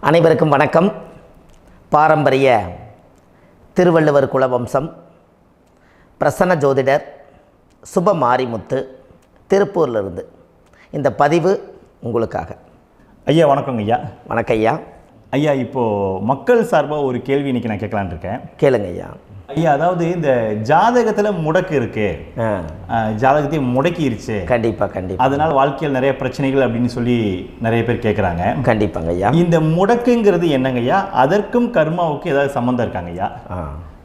அனைவருக்கும் வணக்கம். பாரம்பரிய திருவள்ளுவர் குலவம்சம் பிரசன்ன ஜோதிடர் சுப மாரிமுத்து திருப்பூரிலிருந்து இந்த பதிவு உங்களுக்காக. ஐயா வணக்கங்க ஐயா. வணக்கம் ஐயா. ஐயா இப்போது மக்கள் சார்பாக ஒரு கேள்வி இன்றைக்கி நான் கேட்கலான் இருக்கேன். கேளுங்க ஐயா. ஐயா, அதாவது இந்த ஜாதகத்தில் முடக்கு இருக்கு, ஜாதகத்தையும் முடக்கிருச்சு, கண்டிப்பாக அதனால் வாழ்க்கையில் நிறைய பிரச்சனைகள் அப்படின்னு சொல்லி நிறைய பேர் கேட்குறாங்க. கண்டிப்பாங்க ஐயா. இந்த முடக்குங்கிறது என்னங்க ஐயா? அதற்கும் கர்மாவுக்கு ஏதாவது சம்மந்தம் இருக்காங்க ஐயா?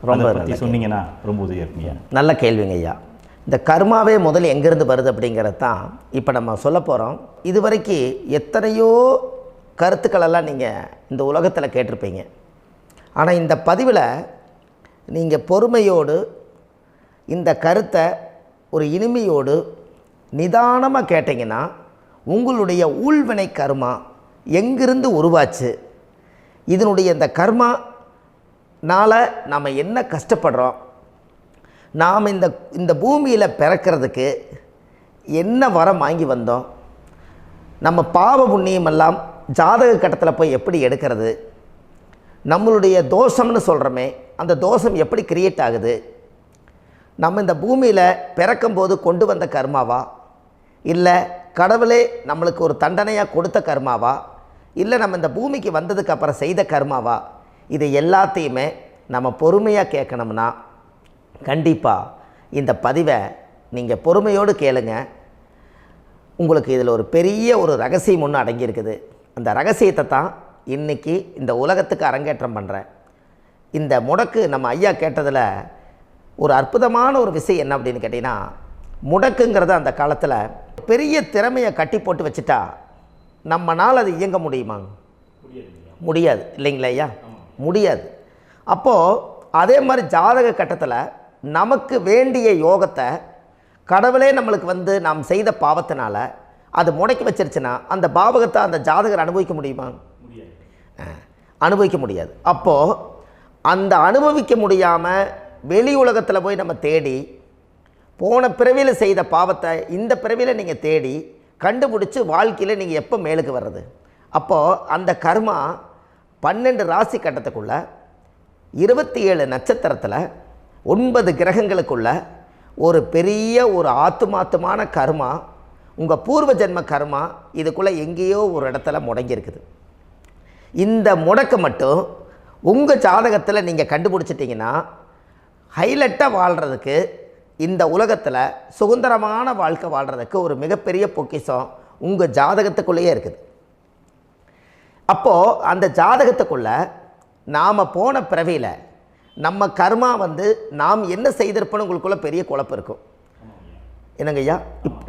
ரொம்ப பற்றி சொன்னீங்கன்னா ரொம்ப உதவியாக இருக்குங்க. நல்ல கேள்விங்க ஐயா. இந்த கர்மாவே முதல்ல எங்கேருந்து வருது அப்படிங்கிறது தான் இப்போ நம்ம சொல்ல போகிறோம். இதுவரைக்கும் எத்தனையோ கருத்துக்களெல்லாம் நீங்கள் இந்த உலகத்தில் கேட்டிருப்பீங்க. ஆனால் இந்த பதிவில் நீங்கள் பொறுமையோடு இந்த கருத்தை ஒரு இனிமையோடு நிதானமாக கேட்டிங்கன்னா உங்களுடைய ஊழ்வினை கர்மா எங்கிருந்து உருவாச்சு, இதனுடைய இந்த கர்மானால் நாம் என்ன கஷ்டப்படுறோம், நாம் இந்த பூமியில் பிறக்கிறதுக்கு என்ன வரம் வாங்கி வந்தோம், நம்ம பாவ புண்ணியமெல்லாம் ஜாதக கட்டத்தில் போய் எப்படி எடுக்கிறது, நம்மளுடைய தோஷம்னு சொல்கிறோமே அந்த தோஷம் எப்படி கிரியேட் ஆகுது, நம்ம இந்த பூமியில் பிறக்கும்போது கொண்டு வந்த கர்மாவா, இல்லை கடவுளே நம்மளுக்கு ஒரு தண்டனையாக கொடுத்த கர்மாவா, இல்லை நம்ம இந்த பூமிக்கு வந்ததுக்கு அப்புறம் செய்த கர்மாவா, இது எல்லாத்தையுமே நம்ம பொறுமையாக கேட்கணும்னா கண்டிப்பாக இந்த பதிவை நீங்கள் பொறுமையோடு கேளுங்க. உங்களுக்கு இதில் ஒரு பெரிய ஒரு ரகசியம் ஒன்று அடங்கியிருக்குது. அந்த ரகசியத்தை தான் இன்றைக்கி இந்த உலகத்துக்கு அரங்கேற்றம் பண்ணுறேன். இந்த முடக்கு நம்ம ஐயா கேட்டதில் ஒரு அற்புதமான ஒரு விஷயம் என்ன அப்படின்னு கேட்டிங்கன்னா, முடக்குங்கிறது அந்த காலத்தில் பெரிய திறமையை கட்டி போட்டு வச்சுட்டா நம்மனால் அது இயங்க முடியுமாங்க? முடியாது இல்லைங்களா ஐயா? முடியாது. அப்போது அதே மாதிரி ஜாதக கட்டத்தில் நமக்கு வேண்டிய யோகத்தை கடவுளே நம்மளுக்கு நாம் செய்த பாவத்தினால அது முடக்கி வச்சிருச்சுன்னா அந்த பாவகத்தை அந்த ஜாதகர் அனுபவிக்க முடியுமா? அனுபவிக்க முடியாது. அப்போது அந்த அனுபவிக்க முடியாமல் வெளி உலகத்தில் போய் நம்ம தேடி போன பிறவியில் செய்த பாவத்தை இந்த பிறவியில் நீங்கள் தேடி கண்டுபிடிச்சி வாழ்க்கையில் நீங்கள் எப்போ மேலுக்கு வர்றது? அப்போது அந்த கர்மா 12 ராசி கட்டத்துக்குள்ள 27 நட்சத்திரத்தில் 9 கிரகங்களுக்குள்ள ஒரு பெரிய ஒரு ஆத்துமாத்துமான கர்மா, உங்கள் பூர்வ ஜென்ம கர்மா இதுக்குள்ளே எங்கேயோ ஒரு இடத்துல முடங்கியிருக்குது. இந்த முடக்க மட்டும் உங்கள் ஜாதகத்தில் நீங்கள் கண்டுபிடிச்சிட்டிங்கன்னா ஹைலைட்டாக வாழ்கிறதுக்கு, இந்த உலகத்தில் சுதந்திரமான வாழ்க்கை வாழ்கிறதுக்கு ஒரு மிகப்பெரிய பொக்கிஷம் உங்கள் ஜாதகத்துக்குள்ளேயே இருக்குது. அப்போது அந்த ஜாதகத்துக்குள்ளே நாம் போன பிறவியில் நம்ம கர்மா நாம் என்ன செய்திருப்போன்னு உங்களுக்குள்ளே பெரிய குழப்பம் இருக்கும். என்னங்க ஐயா,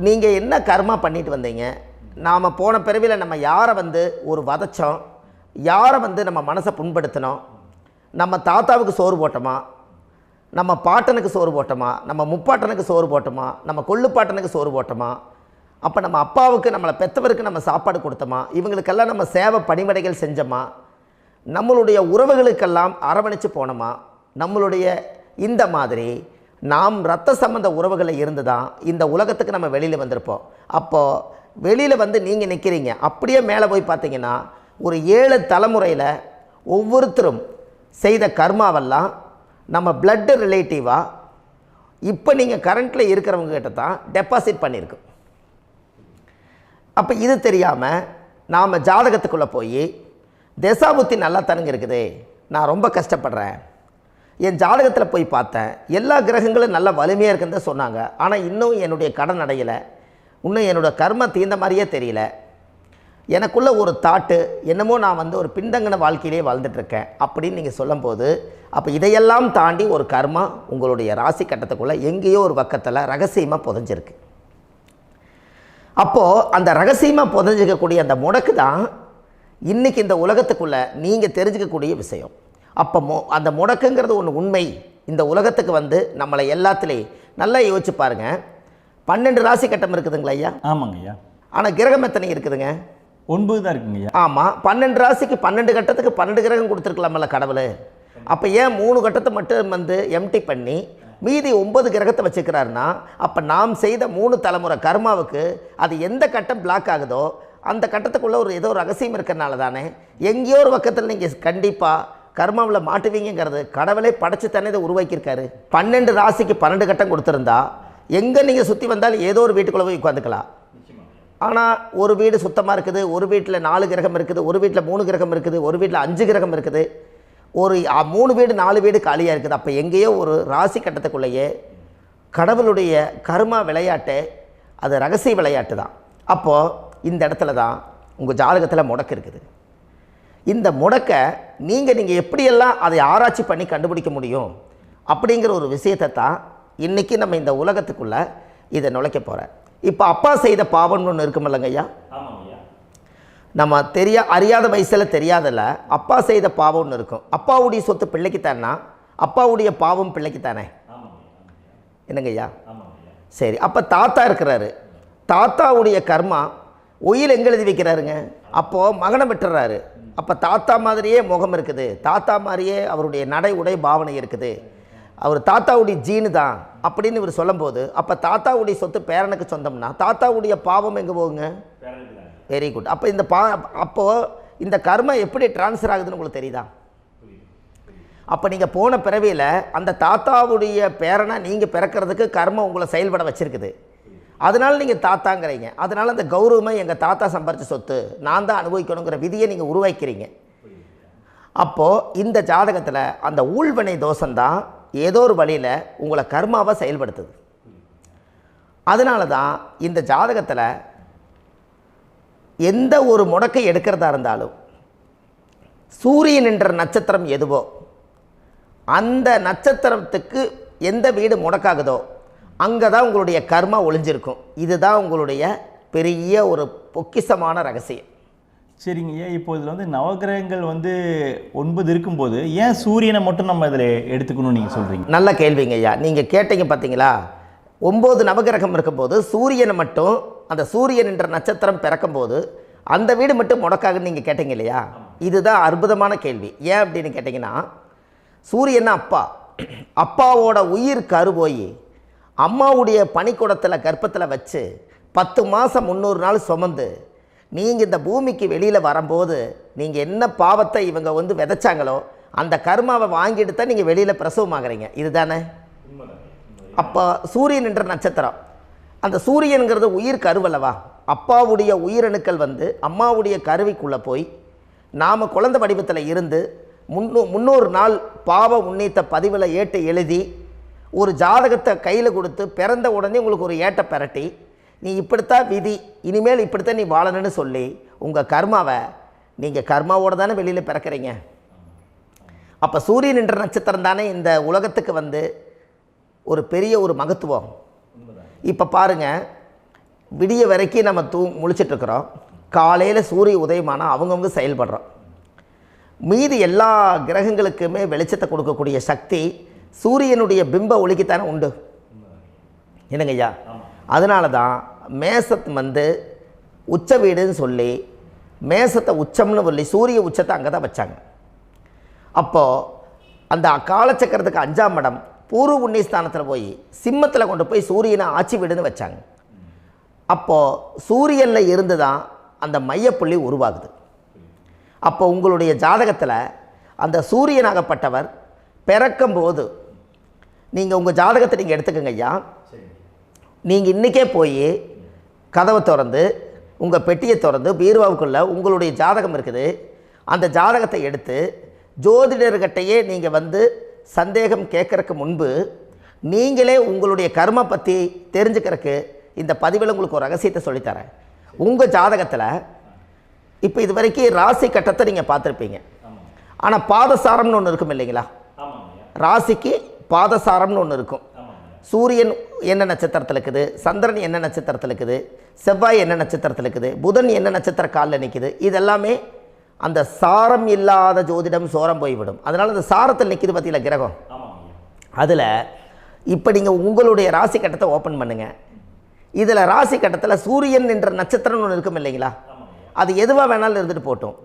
நீங்கள் என்ன கர்மா பண்ணிட்டு வந்தீங்க, நாம் போன பிறவியில் நம்ம யாரை ஒரு வதச்சோம், யாரை நம்ம மனசை புண்படுத்தினோம், நம்ம தாத்தாவுக்கு சோறு போட்டோமா, நம்ம பாட்டனுக்கு சோறு போட்டோமா, நம்ம முப்பாட்டனுக்கு சோறு போட்டோமா, நம்ம கொள்ளுப்பாட்டனுக்கு சோறு போட்டோமா, அப்போ நம்ம அப்பாவுக்கு நம்மளை பெற்றவருக்கு நம்ம சாப்பாடு கொடுத்தோமா, இவங்களுக்கெல்லாம் நம்ம சேவை பணிமடைகள் செஞ்சோமா, நம்மளுடைய உறவுகளுக்கெல்லாம் அரவணைச்சு போனோமா, நம்மளுடைய இந்த மாதிரி நாம் இரத்த சம்பந்த உறவுகளை இருந்து தான் இந்த உலகத்துக்கு நம்ம வெளியில் வந்திருப்போம். அப்போது வெளியில் நீங்கள் நிற்கிறீங்க, அப்படியே மேலே போய் பார்த்தீங்கன்னா ஒரு 7 தலைமுறையில் ஒவ்வொருத்தரும் செய்த கர்மாவெல்லாம் நம்ம பிளட்டு ரிலேட்டிவாக இப்போ நீங்கள் கரண்ட்டில் இருக்கிறவங்க கிட்ட தான் டெபாசிட் பண்ணியிருக்கோம். அப்போ இது தெரியாமல் நாம் ஜாதகத்துக்குள்ளே போய் தசாபுத்தி நல்லா தனுங்க இருக்குது, நான் ரொம்ப கஷ்டப்படுறேன், என் ஜாதகத்தில் போய் பார்த்தேன் எல்லா கிரகங்களும் நல்ல வலிமையாக இருக்குன்னு தான் சொன்னாங்க, ஆனால் இன்னும் என்னுடைய கடன் அடையலை, இன்னும் என்னோடய கர்ம தீர்ந்த மாதிரியே தெரியல, எனக்குள்ளே ஒரு தாட்டு என்னமோ நான் ஒரு பின்தங்கின வாழ்க்கையிலே வாழ்ந்துட்டுருக்கேன் அப்படின்னு நீங்கள் சொல்லும்போது, அப்போ இதையெல்லாம் தாண்டி ஒரு கர்மா உங்களுடைய ராசி கட்டத்துக்குள்ளே எங்கேயோ ஒரு பக்கத்தில் ரகசியமாக புதைஞ்சிருக்கு. அப்போது அந்த ரகசியமாக புதைஞ்சிக்கக்கூடிய அந்த முடக்கு தான் இன்றைக்கி இந்த உலகத்துக்குள்ளே நீங்கள் தெரிஞ்சுக்கக்கூடிய விஷயம். அப்போ அந்த முடக்குங்கிறது ஒன்று உண்மை. இந்த உலகத்துக்கு நம்மளை எல்லாத்துலேயும் நல்லா யோசிச்சு பாருங்கள். 12 ராசி கட்டம் இருக்குதுங்களா ஐயா? ஆமாங்க ஐயா. ஆனால் கிரகம் எத்தனை இருக்குதுங்க? 9 தான் இருக்குங்க ஐயா. ஆமாம், 12 ராசிக்கு 12 கட்டத்துக்கு 12 கிரகம் கொடுத்துருக்கலாமல்ல கடவுள். அப்போ ஏன் 3 கட்டத்தை மட்டும் எம்டி பண்ணி மீதி 9 கிரகத்தை வச்சுக்கிறாருன்னா, அப்போ நாம் செய்த 3 தலைமுறை கர்மாவுக்கு அது எந்த கட்டம் பிளாக் ஆகுதோ அந்த கட்டத்துக்குள்ளே ஏதோ ஒரு ரகசியம் இருக்கிறனால தானே எங்கேயோ ஒரு பக்கத்தில் நீங்கள் கண்டிப்பாக கர்மாவில் மாட்டுவீங்கிறது கடவுளே படைச்சு தானே இதை உருவாக்கியிருக்காரு. 12 ராசிக்கு 12 கட்டம் கொடுத்துருந்தா எங்கே நீங்கள் சுற்றி வந்தாலும் ஏதோ ஒரு வீட்டுக்குள்ளே போய் உட்காந்துக்கலாம். ஆனால் ஒரு வீடு சுத்தமாக இருக்குது, ஒரு வீட்டில் 4 கிரகம் இருக்குது, ஒரு வீட்டில் 3 கிரகம் இருக்குது, ஒரு வீட்டில் 5 கிரகம் இருக்குது, ஒரு 3 வீடு 4 வீடு காலியாக இருக்குது. அப்போ எங்கேயோ ஒரு ராசி கட்டத்துக்குள்ளேயே கடவுளுடைய கர்மா விளையாட்டு, அது ரகசிய விளையாட்டு தான். அப்போது இந்த இடத்துல தான் உங்கள் ஜாதகத்தில் முடக்கு இருக்குது. இந்த முடக்கை நீங்கள் எப்படியெல்லாம் அதை ஆராய்ச்சி பண்ணி கண்டுபிடிக்க முடியும் அப்படிங்கிற ஒரு விஷயத்தை தான் இன்றைக்கி நம்ம இந்த உலகத்துக்குள்ளே இதை நுழைக்க போகிறேன். இப்போ அப்பா செய்த பாவம்னு ஒன்று இருக்குமில்லங்க ஐயா, நம்ம அறியாத வயசில் தெரியாதில்ல, அப்பா செய்த பாவம்னு இருக்கும். அப்பாவுடைய சொத்து பிள்ளைக்குத்தானா, அப்பாவுடைய பாவம் பிள்ளைக்குத்தானே, என்னங்க ஐயா? சரி, அப்போ தாத்தா இருக்கிறாரு, தாத்தாவுடைய கர்மா உயிர் எங்கே எழுதி வைக்கிறாருங்க? அப்போது மகனை விட்டுறாரு. அப்போ தாத்தா மாதிரியே முகம் இருக்குது, தாத்தா மாதிரியே அவருடைய நடை உடை பாவனை இருக்குது, அவர் தாத்தாவுடைய ஜீனு தான் அப்படின்னு இவர் சொல்லும்போது, அப்போ தாத்தாவுடைய சொத்து பேரனுக்கு சொந்தம்னா தாத்தாவுடைய பாவம் எங்கே போகுங்க? Very good. அப்போ அப்போது இந்த கர்மா எப்படி டிரான்ஸ்ஃபர் ஆகுதுன்னு உங்களுக்கு தெரியுதா? அப்போ நீங்கள் போன பிறவியில் அந்த தாத்தாவுடைய பேரனை நீங்கள் பிறக்கிறதுக்கு கர்மம் உங்களை செயல்பட வச்சுருக்குது. அதனால் நீங்கள் தாத்தாங்கிறீங்க. அதனால் அந்த கௌரவமாக எங்கள் தாத்தா சம்பாரித்த சொத்து நான் தான் அனுபவிக்கணுங்கிற விதியை நீங்கள் உருவாக்கிறீங்க. அப்போது இந்த ஜாதகத்தில் அந்த ஊழ்வினை தோஷந்தான் ஏதோ ஒரு வழியில் உங்களை கர்மாவை செயல்படுத்துது. அதனால தான் இந்த ஜாதகத்தில் எந்த ஒரு முடக்கை எடுக்கிறதா இருந்தாலும் சூரியன் என்ற நட்சத்திரம் எதுவோ அந்த நட்சத்திரத்துக்கு எந்த வீடு முடக்காகுதோ அங்கே தான் உங்களுடைய கர்மா ஒளிஞ்சிருக்கும். இதுதான் உங்களுடைய பெரிய ஒரு பொக்கிஷமான ரகசியம். சரிங்க ஐயா, இப்போ இதில் நவகிரகங்கள் 9 இருக்கும்போது ஏன் சூரியனை மட்டும் நம்ம இதில் எடுத்துக்கணும்னு நீங்கள் சொல்கிறீங்க? நல்ல கேள்விங்க ஐயா. நீங்கள் கேட்டீங்க பார்த்தீங்களா, 9 நவகிரகம் இருக்கும்போது சூரியனை மட்டும், அந்த சூரியன் என்ற நட்சத்திரம் பிறக்கும்போது அந்த வீடு மட்டும் முடக்காகுன்னு நீங்கள் கேட்டீங்க இல்லையா? இதுதான் அற்புதமான கேள்வி. ஏன் அப்படின்னு கேட்டிங்கன்னா, சூரியன் அப்பாவோட உயிர் கரு போய் அம்மாவுடைய பனிக்கூடத்தில் கர்ப்பத்தில் வச்சு 10 மாதம் 300 நாள் சுமந்து நீங்கள் இந்த பூமிக்கு வெளியில் வரும்போது நீங்கள் என்ன பாவத்தை இவங்க விதைச்சாங்களோ அந்த கர்மாவை வாங்கிட்டு தான் நீங்கள் வெளியில் பிரசவமாகறீங்க. இதுதானே? அப்போ சூரியன் என்ற நட்சத்திரம், அந்த சூரியனுங்கிறது உயிர் கருவல்லவா, அப்பாவுடைய உயிரணுக்கள் அம்மாவுடைய கருவிக்குள்ளே போய் நாம் குழந்தை வடிவத்தில் இருந்து 300 நாள் பாவ உன்னித்த பதிவில் ஏட்டு எழுதி ஒரு ஜாதகத்தை கையில் கொடுத்து பிறந்த உடனே உங்களுக்கு ஒரு ஏட்டை பெரட்டி நீ இப்படித்தான் விதி, இனிமேல் இப்படித்தான் நீ வாழணும்னு சொல்லி உங்கள் கர்மாவை நீங்கள் கர்மாவோடு தானே வெளியில் பிறக்கிறீங்க. அப்போ சூரியன் என்ற நட்சத்திரம் தானே இந்த உலகத்துக்கு ஒரு பெரிய ஒரு மகத்துவம். இப்போ பாருங்கள், விடிய வரைக்கும் நம்ம முழிச்சிட்ருக்குறோம், காலையில் சூரிய உதயமானால் அவங்கவுங்க செயல்படுறோம். மீதி எல்லா கிரகங்களுக்குமே வெளிச்சத்தை கொடுக்கக்கூடிய சக்தி சூரியனுடைய பிம்ப ஒளிக்குத்தானே உண்டு, என்னங்க ஐயா? அதனால தான் மேசத்து உச்ச வீடுன்னு சொல்லி மேசத்தை உச்சம்னு சொல்லி சூரிய உச்சத்தை அங்கே தான் வச்சாங்க. அப்போது அந்த காலச்சக்கரத்துக்கு 5ஆம் இடம் பூர்வ புண்ணியஸ்தானத்தில் போய் சிம்மத்தில் கொண்டு போய் சூரியனை ஆட்சி வீடுன்னு வச்சாங்க. அப்போது சூரியனில் இருந்து தான் அந்த மையப்புள்ளி உருவாகுது. அப்போ உங்களுடைய ஜாதகத்தில் அந்த சூரியனாகப்பட்டவர் பிறக்கும்போது நீங்கள் உங்கள் ஜாதகத்தை நீங்கள் எடுத்துக்கங்க ஐயா. நீங்கள் இன்றைக்கே போய் கதவை திறந்து உங்கள் பெட்டியை திறந்து பீர்வாவுக்குள்ளே உங்களுடைய ஜாதகம் இருக்குது, அந்த ஜாதகத்தை எடுத்து ஜோதிடர்கிட்டையே நீங்கள் சந்தேகம் கேட்குறக்கு முன்பு நீங்களே உங்களுடைய கர்ம பற்றி தெரிஞ்சுக்கிறதுக்கு இந்த பதிவில் உங்களுக்கு ஒரு ரகசியத்தை சொல்லித்தரேன். உங்கள் ஜாதகத்தில் இப்போ இது வரைக்கும் ராசி கட்டத்தை நீங்கள் பார்த்துருப்பீங்க, ஆனால் பாதசாரம்னு ஒன்று இருக்கும் இல்லைங்களா? ராசிக்கு பாதசாரம்னு ஒன்று இருக்கும். சூரியன் என்ன நட்சத்திரத்தில் இருக்குது, சந்திரன் என்ன நட்சத்திரத்தில் இருக்குது, செவ்வாய் என்ன நட்சத்திரத்தில் இருக்குது, புதன் என்ன நட்சத்திர காலில் நிற்குது, இதெல்லாமே அந்த சாரம் இல்லாத ஜோதிடம் சோரம் போய்விடும். அதனால் அந்த சாரத்தில் நிற்கிது பார்த்தீங்களா கிரகம், அதில் இப்போ நீங்கள் உங்களுடைய ராசி கட்டத்தை ஓப்பன் பண்ணுங்கள். இதில் ராசி கட்டத்தில் சூரியன் என்ற நட்சத்திரம்னு ஒன்று இருக்கும் இல்லைங்களா? அது எதுவாக வேணாலும் இருந்துட்டு போட்டோம்.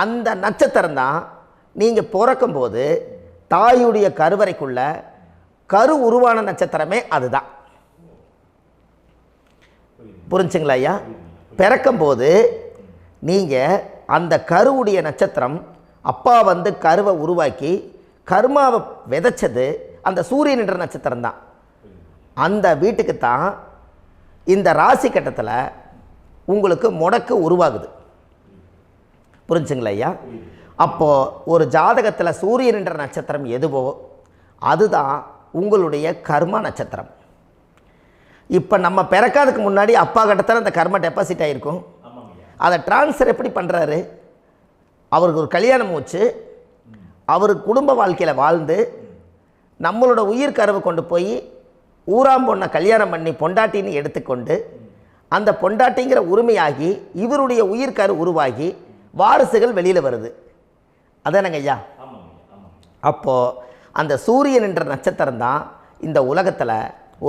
அந்த நட்சத்திரம் தான் நீங்கள் பிறக்கும்போது தாயுடைய கருவறைக்குள்ள கரு உருவான நட்சத்திரமே அதுதான். புரிஞ்சுங்களா ஐயா? பிறக்கும்போது நீங்கள் அந்த கருவுடைய நட்சத்திரம் அப்பா வந்து கருவை உருவாக்கி கர்மாவை விதைச்சது அந்த சூரியன் என்ற நட்சத்திரம் தான். அந்த வீட்டுக்கு தான் இந்த ராசி கட்டத்தில் உங்களுக்கு முடக்கு உருவாகுது. புரிஞ்சுங்களா ஐயா? அப்போது ஒரு ஜாதகத்தில் சூரியன் என்ற நட்சத்திரம் எதுவோ அதுதான் உங்களுடைய கர்மா நட்சத்திரம். இப்போ நம்ம பிறக்காதுக்கு முன்னாடி அப்பா கட்டத்தில் அந்த கர்மா டெபாசிட் ஆகிருக்கும். அதை ட்ரான்ஸ்ஃபர் எப்படி பண்ணுறாரு? அவருக்கு ஒரு கல்யாணம் வச்சு அவர் குடும்ப வாழ்க்கையில் வாழ்ந்து நம்மளோட உயிர் கருவை கொண்டு போய் ஊராம் பொண்ணை கல்யாணம் பண்ணி பொண்டாட்டின்னு எடுத்துக்கொண்டு அந்த பொண்டாட்டிங்கிற உரிமையாகி இவருடைய உயிர் கரு உருவாகி வாரிசுகள் வெளியில் வருது. அதானங்க ஐயா? அப்போது அந்த சூரியன் என்ற நட்சத்திரம் தான் இந்த உலகத்தில்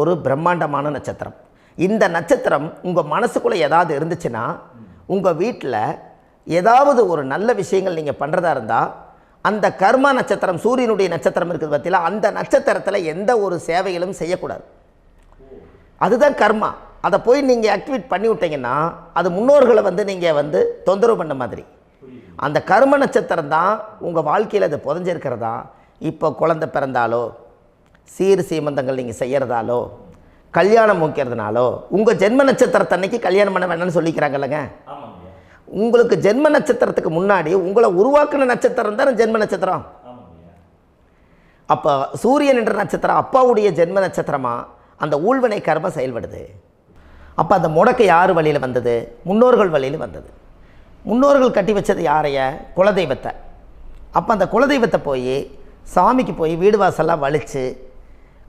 ஒரு பிரம்மாண்டமான நட்சத்திரம். இந்த நட்சத்திரம் உங்கள் மனசுக்குள்ளே ஏதாவது இருந்துச்சுன்னா உங்கள் வீட்டில் ஏதாவது ஒரு நல்ல விஷயங்கள் நீங்கள் பண்ணுறதா இருந்தால் அந்த கர்மா நட்சத்திரம் சூரியனுடைய நட்சத்திரம் இருக்குது பார்த்தீங்களா, அந்த நட்சத்திரத்தில் எந்த ஒரு சேவைகளும் செய்யக்கூடாது. அதுதான் கர்மா. அதை போய் நீங்கள் ஆக்டிவேட் பண்ணி விட்டீங்கன்னா அது முன்னோர்களை வந்து நீங்கள் வந்து தொந்தரவு பண்ண மாதிரி. அந்த கர்ம நட்சத்திரம் தான் உங்கள் வாழ்க்கையில் அது புதஞ்சிருக்கிறதா. இப்போ குழந்தை பிறந்தாலோ சீர் சீமந்தங்கள் நீங்கள் செய்கிறதாலோ கல்யாணம் முக்கிறதுனாலோ உங்கள் ஜென்ம நட்சத்திரத்தன்னைக்கு கல்யாணம் பண்ண வேண்டாம்னு சொல்லிக்கிறாங்கல்லங்க. உங்களுக்கு ஜென்ம நட்சத்திரத்துக்கு முன்னாடி உங்களை உருவாக்குன நட்சத்திரம் தான் ஜென்ம நட்சத்திரம். அப்போ சூரியன் என்ற நட்சத்திரம் அப்பாவுடைய ஜென்ம நட்சத்திரமாக அந்த ஊழ்வினை கர்மம் செயல்படுது. அப்போ அந்த முடக்கு யார் வழியில் வந்தது? முன்னோர்கள் வழியில் வந்தது. முன்னோர்கள் கட்டி வச்சது யாரைய? குலதெய்வத்தை. அப்போ அந்த குலதெய்வத்தை போய் சாமிக்கு போய் வீடு வாசல்லாம் வலித்து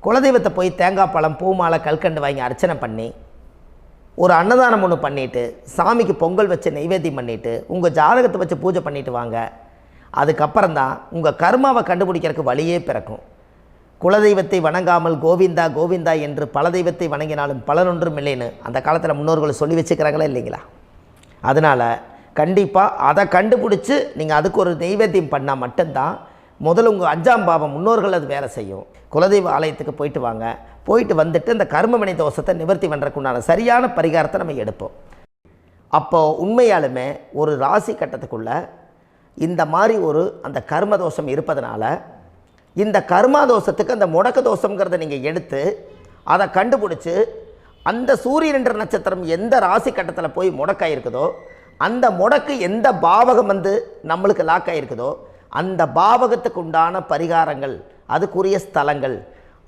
குலதெய்வத்தை போய் தேங்காய் பழம் பூ மாலை கல்கண்டு வாங்கி அர்ச்சனை பண்ணி ஒரு அன்னதானம் ஒன்று பண்ணிவிட்டு சாமிக்கு பொங்கல் வச்சு நைவேத்தியம் பண்ணிவிட்டு உங்கள் ஜாதகத்தை வச்சு பூஜை பண்ணிவிட்டு வாங்க. அதுக்கப்புறம் தான் உங்கள் கர்மாவை கண்டுபிடிக்கிறதுக்கு வழியே பிறக்கும். குலதெய்வத்தை வணங்காமல் கோவிந்தா கோவிந்தா என்று பல தெய்வத்தை வணங்கினாலும் பலனொன்றும் இல்லைன்னு அந்த காலத்தில் முன்னோர்கள் சொல்லி வச்சுக்கிறாங்களா இல்லைங்களா? அதனால் கண்டிப்பாக அதை கண்டுபிடிச்சி நீங்கள் அதுக்கு ஒரு நைவேத்தியம் பண்ணால் மட்டும்தான் முதல்ல உங்கள் 5ஆம் பாவம் முன்னோர்கள் அது வேலை செய்யும். குலதெய்வ ஆலயத்துக்கு போயிட்டு வாங்க. போயிட்டு வந்துட்டு இந்த கர்மவினை தோஷத்தை நிவர்த்தி பண்ணுறதுக்குண்டான சரியான பரிகாரத்தை நம்ம எடுப்போம். அப்போது உண்மையாலுமே ஒரு ராசி கட்டத்துக்குள்ளே இந்த மாதிரி ஒரு அந்த கர்ம தோஷம் இருப்பதனால இந்த கர்மா தோஷத்துக்கு அந்த முடக்க தோஷங்கிறத நீங்கள் எடுத்து அதை கண்டுபிடிச்சி அந்த சூரியன் என்ற நட்சத்திரம் எந்த ராசி கட்டத்தில் போய் முடக்காயிருக்குதோ அந்த முடக்கு எந்த பாவகம் வந்து நம்மளுக்கு லாக் ஆகிருக்குதோ அந்த பாவகத்துக்கு உண்டான பரிகாரங்கள் அதுக்குரிய ஸ்தலங்கள்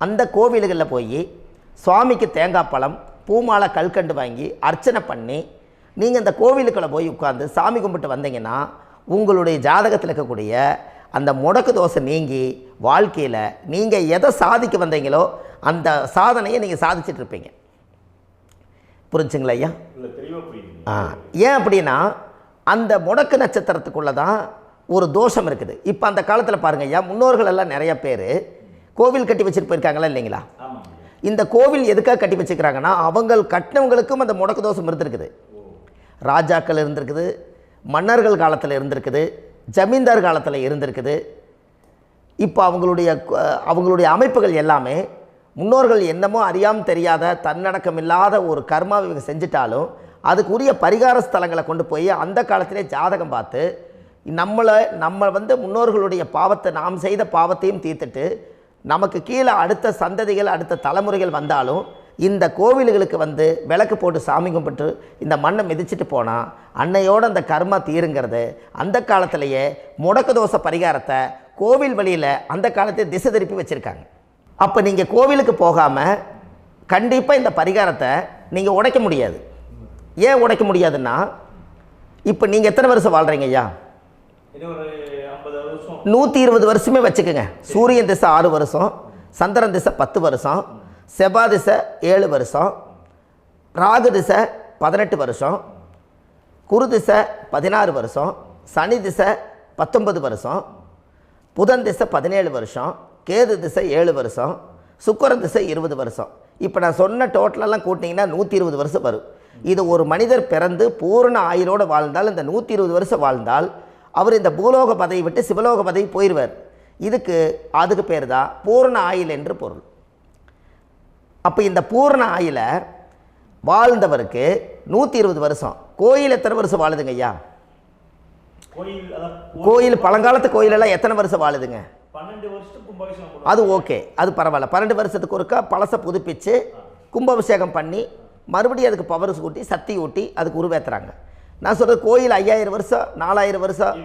அந்த கோவில்களில் போய் சுவாமிக்கு தேங்காய் பழம் பூமாலை கல்கண்டு வாங்கி அர்ச்சனை பண்ணி நீங்கள் இந்த கோவிலுக்குள்ளே போய் உட்காந்து சாமி கும்பிட்டு வந்தீங்கன்னா உங்களுடைய ஜாதகத்தில் இருக்கக்கூடிய அந்த முடக்கு தோசை நீங்கி வாழ்க்கையில் நீங்கள் எதை சாதிக்க வந்தீங்களோ அந்த சாதனையை நீங்கள் சாதிச்சிட்ருப்பீங்க. புரிஞ்சுங்களா ஐயா? ஏன் அப்படின்னா அந்த முடக்கு நட்சத்திரத்துக்குள்ளே தான் ஒரு தோஷம் இருக்குது. இப்போ அந்த காலத்தில் பாருங்கள் ஐயா, முன்னோர்கள் எல்லாம் நிறைய பேர் கோவில் கட்டி வச்சுட்டு போயிருக்காங்களா இல்லைங்களா? இந்த கோவில் எதுக்காக கட்டி வச்சுக்கிறாங்கன்னா அவங்க கட்டினவங்களுக்கும் அந்த முடக்கு தோஷம் இருந்திருக்குது. ராஜாக்கள் இருந்திருக்குது, மன்னர்கள் காலத்தில் இருந்திருக்குது, ஜமீன்தார் காலத்தில் இருந்திருக்குது. இப்போ அவங்களுடைய அமைப்புகள் எல்லாமே முன்னோர்கள் என்னமோ அறியாமல் தெரியாத தன்னடக்கம் இல்லாத ஒரு கர்மாவை இவங்க செஞ்சிட்டாலும் அதுக்குரிய பரிகார ஸ்தலங்களை கொண்டு போய் அந்த காலத்திலே ஜாதகம் பார்த்து நம்ம வந்து முன்னோர்களுடைய பாவத்தை நாம் செய்த பாவத்தையும் தீர்த்துட்டு நமக்கு கீழே அடுத்த சந்ததிகள் அடுத்த தலைமுறைகள் வந்தாலும் இந்த கோவில்களுக்கு வந்து விளக்கு போட்டு சாமி கும்பிட்டு இந்த மண்ணை மிதிச்சிட்டு போனால் அன்னையோடு அந்த கர்மா தீருங்கிறது அந்த காலத்திலேயே முடக்க தோஷ பரிகாரத்தை கோவில் வழியில் அந்த காலத்தை திசை திருப்பி வச்சுருக்காங்க. அப்போ நீங்கள் கோவிலுக்கு போகாமல் கண்டிப்பாக இந்த பரிகாரத்தை நீங்கள் உடைக்க முடியாது. ஏன் உடைக்க முடியாதுன்னா இப்போ நீங்கள் எத்தனை வருஷம் வாழ்கிறீங்க ஐயா? 120 வருஷமே வச்சுக்கோங்க. சூரியன் திசை 6 வருஷம், சந்திரன் திசை 10 வருஷம், செவ்வாய் திசை 7 வருஷம், ராகு திசை 18 வருஷம், குரு திசை 16 வருஷம், சனி திசை 19 வருஷம், புதன் திசை 17 வருஷம், கேது திசை 7 வருஷம், சுக்கிரன் திசை 20 வருஷம். இப்போ நான் சொன்ன டோட்டலெல்லாம் கூட்டிங்கன்னா 120 வருஷம் வரும். இது ஒரு மனிதர் பிறந்து பூரண ஆயுளோடு வாழ்ந்தால் இந்த 120 வருஷம் வாழ்ந்தால் அவர் இந்த பூலோக பதவி விட்டு சிவலோக பதவி போயிடுவார். அதுக்கு பேர் தான் பூரண ஆயுள் என்று பொருள். அப்போ இந்த பூரண ஆயுளை வாழ்ந்தவருக்கு 120 வருஷம். கோயில் எத்தனை வருஷம் வாழுதுங்க ஐயா? கோயில் பழங்காலத்து கோயிலெல்லாம் எத்தனை வருஷம் வாழுதுங்க? 12 வருஷத்துக்கு கும்பாபிஷேகம். அது ஓகே, அது பரவாயில்ல. 12 வருஷத்துக்கு ஒருக்கா பழசை புதுப்பிச்சு கும்பாபிஷேகம் பண்ணி மறுபடியும் அதுக்கு பவர் ஊட்டி சக்தி ஊட்டி அதுக்கு உருவேற்றுறாங்க. நான் சொல்கிறது கோயில் 5000 வருஷம் 4000 வருஷம்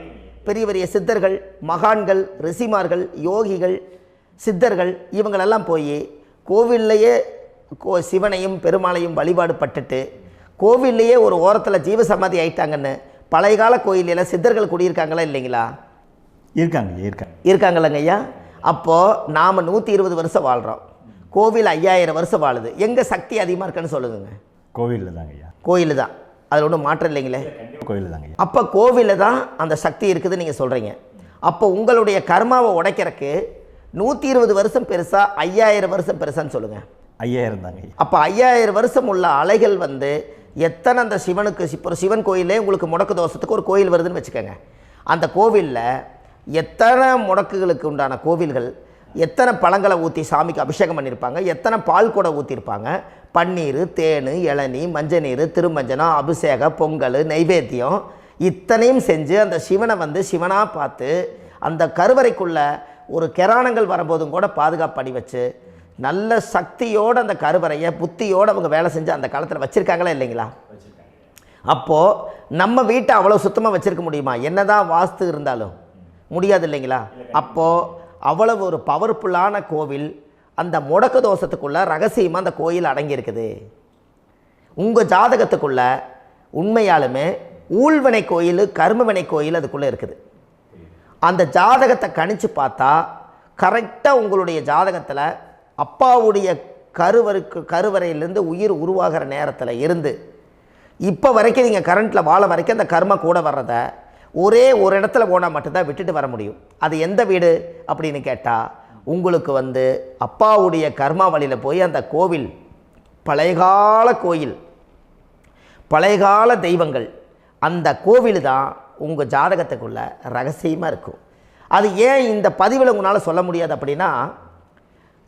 பெரிய பெரிய சித்தர்கள், மகான்கள், ரிஷிமார்கள், யோகிகள், சித்தர்கள் இவங்களெல்லாம் போய் கோவில்லையே சிவனையும் பெருமாளையும் வழிபாடு பட்டுட்டு கோவில்லையே ஒரு ஓரத்தில் ஜீவசமாதி ஆயிட்டாங்கன்னு பழைய கால கோயிலில் சித்தர்கள் குடியிருக்காங்களா இல்லைங்களா? இருக்காங்கல்லங்க ஐயா. அப்போது நாம் 120 வருஷம் வாழ்கிறோம், கோவில் 5000 வருஷம் வாழுது. எங்கே சக்தி அதிகமாக இருக்குன்னு சொல்லுங்க? கோவிலில் தாங்க ஐயா. கோயில் தான், அதில் ஒன்றும் மாற்றம் இல்லைங்களே. கோயில் தாங்க. அப்போ கோவிலில் தான் அந்த சக்தி இருக்குதுன்னு நீங்கள் சொல்கிறீங்க. அப்போ உங்களுடைய கர்மாவை உடைக்கிறதுக்கு 120 வருஷம் பெருசா 5000 வருஷம் பெருசான்னு சொல்லுங்கள்? 5000 தாங்க. அப்போ 5000 வருஷம் உள்ள அலைகள் எத்தனை அந்த சிவனுக்கு இப்போ சிவன் கோயிலே உங்களுக்கு முடக்கு தோஷத்துக்கு ஒரு கோயில் வருதுன்னு வச்சுக்கோங்க. அந்த கோவிலில் எத்தனை முடக்குகளுக்கு உண்டான கோவில்கள், எத்தனை பழங்களை ஊற்றி சாமிக்கு அபிஷேகம் பண்ணியிருப்பாங்க, எத்தனை பால் கூட ஊற்றிருப்பாங்க, பன்னீர், தேன், இளநீ, மஞ்சள் நீர், திருமஞ்சனம், அபிஷேகம், பொங்கல், நைவேத்தியம் இத்தனையும் செஞ்சு அந்த சிவனை சிவனாக பார்த்து அந்த கருவறைக்குள்ள ஒரு கிராணங்கள் வரும்போதும் கூட பாதுகாப்பு பண்ணி வச்சு நல்ல சக்தியோடு அந்த கருவறையை புத்தியோடு அவங்க வேலை செஞ்சு அந்த காலத்தில் வச்சுருக்காங்களா இல்லைங்களா? அப்போது நம்ம வீட்டை அவ்வளோ சுத்தமாக வச்சுருக்க முடியுமா? என்னதான் வாஸ்து இருந்தாலும் முடியாது இல்லைங்களா? அப்போது அவ்வளவு ஒரு பவர்ஃபுல்லான கோவில் அந்த முடக்கு தோஷத்துக்குள்ளே ரகசியமாக அந்த கோயில் அடங்கியிருக்குது. உங்கள் ஜாதகத்துக்குள்ளே உண்மையாலுமே ஊழ்வினை கோயில், கர்மவினை கோயில் அதுக்குள்ளே இருக்குது. அந்த ஜாதகத்தை கணிச்சு பார்த்தா கரெக்டாக உங்களுடைய ஜாதகத்தில் அப்பாவுடைய கருவறையிலேருந்து உயிர் உருவாகிற நேரத்தில் இருந்து இப்போ வரைக்கும் நீங்கள் கரண்ட்டில் வாழ வரைக்கும் அந்த கர்ம கூட வர்றதை ஒரே ஒரு இடத்துல போனால் மட்டும்தான் விட்டுட்டு வர முடியும். அது எந்த வீடு அப்படின்னு கேட்டால் உங்களுக்கு அப்பாவுடைய கர்மா வழியில் போய் அந்த கோவில் பழையகால கோயில், பழையகால தெய்வங்கள், அந்த கோவில் தான் உங்கள் ஜாதகத்துக்குள்ள ரகசியமாக இருக்கும். அது ஏன் இந்த பதிவில் உங்களால் சொல்ல முடியாது அப்படின்னா,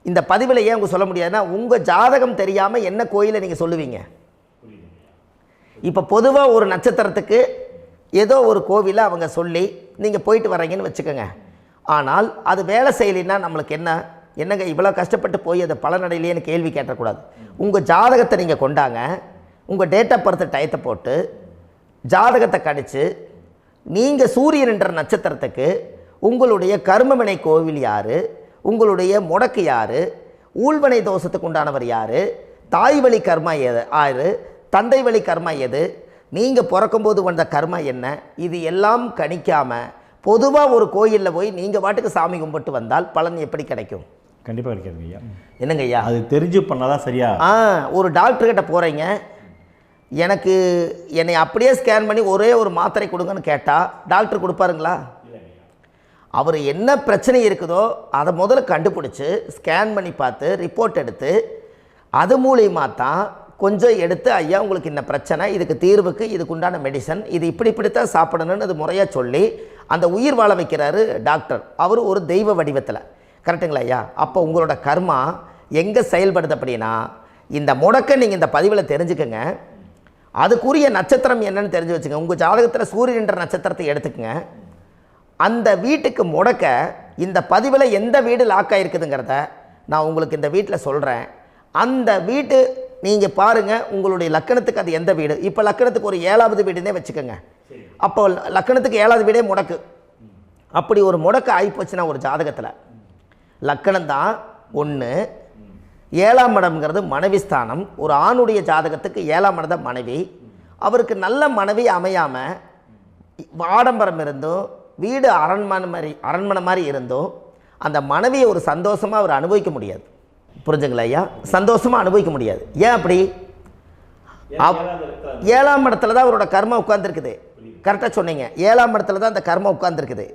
இந்த பதிவில் ஏன் உங்க சொல்ல முடியாதுன்னா உங்கள் ஜாதகம் தெரியாமல் என்ன கோயிலை நீங்கள் சொல்லுவீங்க? இப்போ பொதுவாக ஒரு நட்சத்திரத்துக்கு ஏதோ ஒரு கோவிலை அவங்க சொல்லி நீங்கள் போயிட்டு வர்றீங்கன்னு வச்சுக்கோங்க. ஆனால் அது வேலை செய்யலைன்னா நம்மளுக்கு என்னங்க இவ்வளோ கஷ்டப்பட்டு போய் அதை பலனடையிலேன்னு கேள்வி கேட்டக்கூடாது. உங்கள் ஜாதகத்தை நீங்கள் கொண்டாங்க, உங்கள் டேட் ஆஃப் பர்த் டயத்தை போட்டு ஜாதகத்தை கணிச்சு நீங்கள் சூரியன் என்ற நட்சத்திரத்துக்கு உங்களுடைய கர்மவினை கோவில் யார், உங்களுடைய முடக்கு யார், ஊழ்வனை தோஷத்துக்கு உண்டானவர் யார், தாய் வழி கர்மா யார், தந்தை வழி கர்மா எது, நீங்கள் பிறக்கும்போது வந்த கர்மா என்ன, இது எல்லாம் கணிக்காமல் பொதுவாக ஒரு கோயிலில் போய் நீங்கள் பாட்டுக்கு சாமி கும்பிட்டு வந்தால் பலன் எப்படி கிடைக்கும்? கண்டிப்பாக கிடைக்காதுங்க ஐயா. என்னங்க ஐயா? அது தெரிஞ்சு பண்ணாதான் சரியா? ஒரு டாக்டர்கிட்ட போகிறீங்க, என்னை அப்படியே ஸ்கேன் பண்ணி ஒரே ஒரு மாத்திரை கொடுங்கன்னு கேட்டால் டாக்டர் கொடுப்பாருங்களா? அவர் என்ன பிரச்சனை இருக்குதோ அதை முதல்ல கண்டுபிடிச்சி ஸ்கேன் பண்ணி பார்த்து ரிப்போர்ட் எடுத்து அது மூலியமாக தான் கொஞ்சம் எடுத்து ஐயா உங்களுக்கு இந்த பிரச்சனை, இதுக்கு தீர்வுக்கு இதுக்குண்டான மெடிசன், இது இப்படித்தான் சாப்பிடணும்னு அது முறையாக சொல்லி அந்த உயிர் வாழ வைக்கிறாரு டாக்டர். அவர் ஒரு தெய்வ வடிவத்தில். கரெக்டுங்களா ஐயா? அப்போ உங்களோட கர்மா எங்கே செயல்படுது அப்படின்னா, இந்த முடக்க நீங்கள் இந்த பதிவில் தெரிஞ்சுக்கங்க. அதுக்குரிய நட்சத்திரம் என்னன்னு தெரிஞ்சு வச்சுங்க. உங்கள் ஜாதகத்தில் சூரியன் என்ற நட்சத்திரத்தை எடுத்துக்கங்க. அந்த வீட்டுக்கு முடக்க இந்த பதிவில் எந்த வீடு லாக் ஆகிருக்குதுங்கிறத நான் உங்களுக்கு இந்த வீட்டில் சொல்கிறேன். அந்த வீட்டு நீங்கள் பாருங்கள், உங்களுடைய லக்கணத்துக்கு அது எந்த வீடு. இப்போ லக்கணத்துக்கு ஒரு 7வது வீடுன்னே வச்சுக்கோங்க. அப்போ லக்கணத்துக்கு 7வது வீடே முடக்கு. அப்படி ஒரு முடக்கு ஆகிப்போச்சுன்னா ஒரு ஜாதகத்தில் லக்கணம் தான் 1, 7ஆம் இடம்ங்கிறது மனைவி ஸ்தானம். ஒரு ஆணுடைய ஜாதகத்துக்கு 7ஆம் இடம் தான் மனைவி. அவருக்கு நல்ல மனைவி அமையாமல் ஆடம்பரம் இருந்தும் வீடு அரண்மனை மாதிரி இருந்தும் அந்த மனைவியை ஒரு சந்தோஷமாக அவர் அனுபவிக்க முடியாது. புரிஞ்சுங்களா ஐயா? சந்தோஷமாக அனுபவிக்க முடியாது. ஏன் அப்படி? 7ஆம் இடத்துல தான் அவரோட கர்மா உட்கார்ந்துருக்குது. கரெக்டாக சொன்னீங்க. 7ஆம் இடத்துல தான் அந்த கர்மா உட்கார்ந்துருக்குது.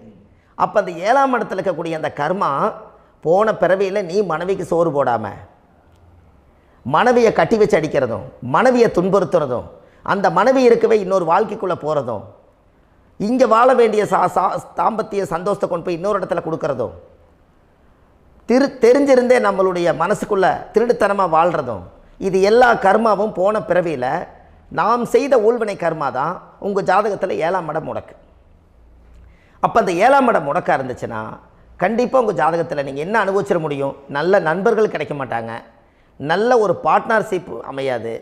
அப்போ அந்த 7ஆம் இடத்துல இருக்கக்கூடிய அந்த கர்மா போன பிறவியில் நீ மனைவிக்கு சோறு போடாமல் மனைவியை கட்டி வச்சு அடிக்கிறதும், மனைவியை துன்புறுத்துறதும், அந்த மனைவி இருக்கவே இன்னொரு வாழ்க்கைக்குள்ளே போகிறதும், இங்கே வாழ வேண்டிய தாம்பத்திய சந்தோஷத்தை கொண்டு போய் இன்னொரு இடத்துல கொடுக்கறதும், தெரிஞ்சிருந்தே நம்மளுடைய மனசுக்குள்ளே திருடுத்தனமாக வாழ்கிறதும், இது எல்லா கர்மாவும் போன பிறவியில் நாம் செய்த ஊழ்வினை கர்மா தான் உங்கள் ஜாதகத்தில் 7ஆம் இடம் முடக்கு. அப்போ அந்த 7ஆம் இடம் முடக்கா இருந்துச்சுன்னா கண்டிப்பாக உங்கள் ஜாதகத்தில் நீங்கள் என்ன அனுபவிச்சிட முடியும்? நல்ல நண்பர்கள் கிடைக்க மாட்டாங்க, நல்ல ஒரு பார்ட்னர்ஷிப் அமையாது,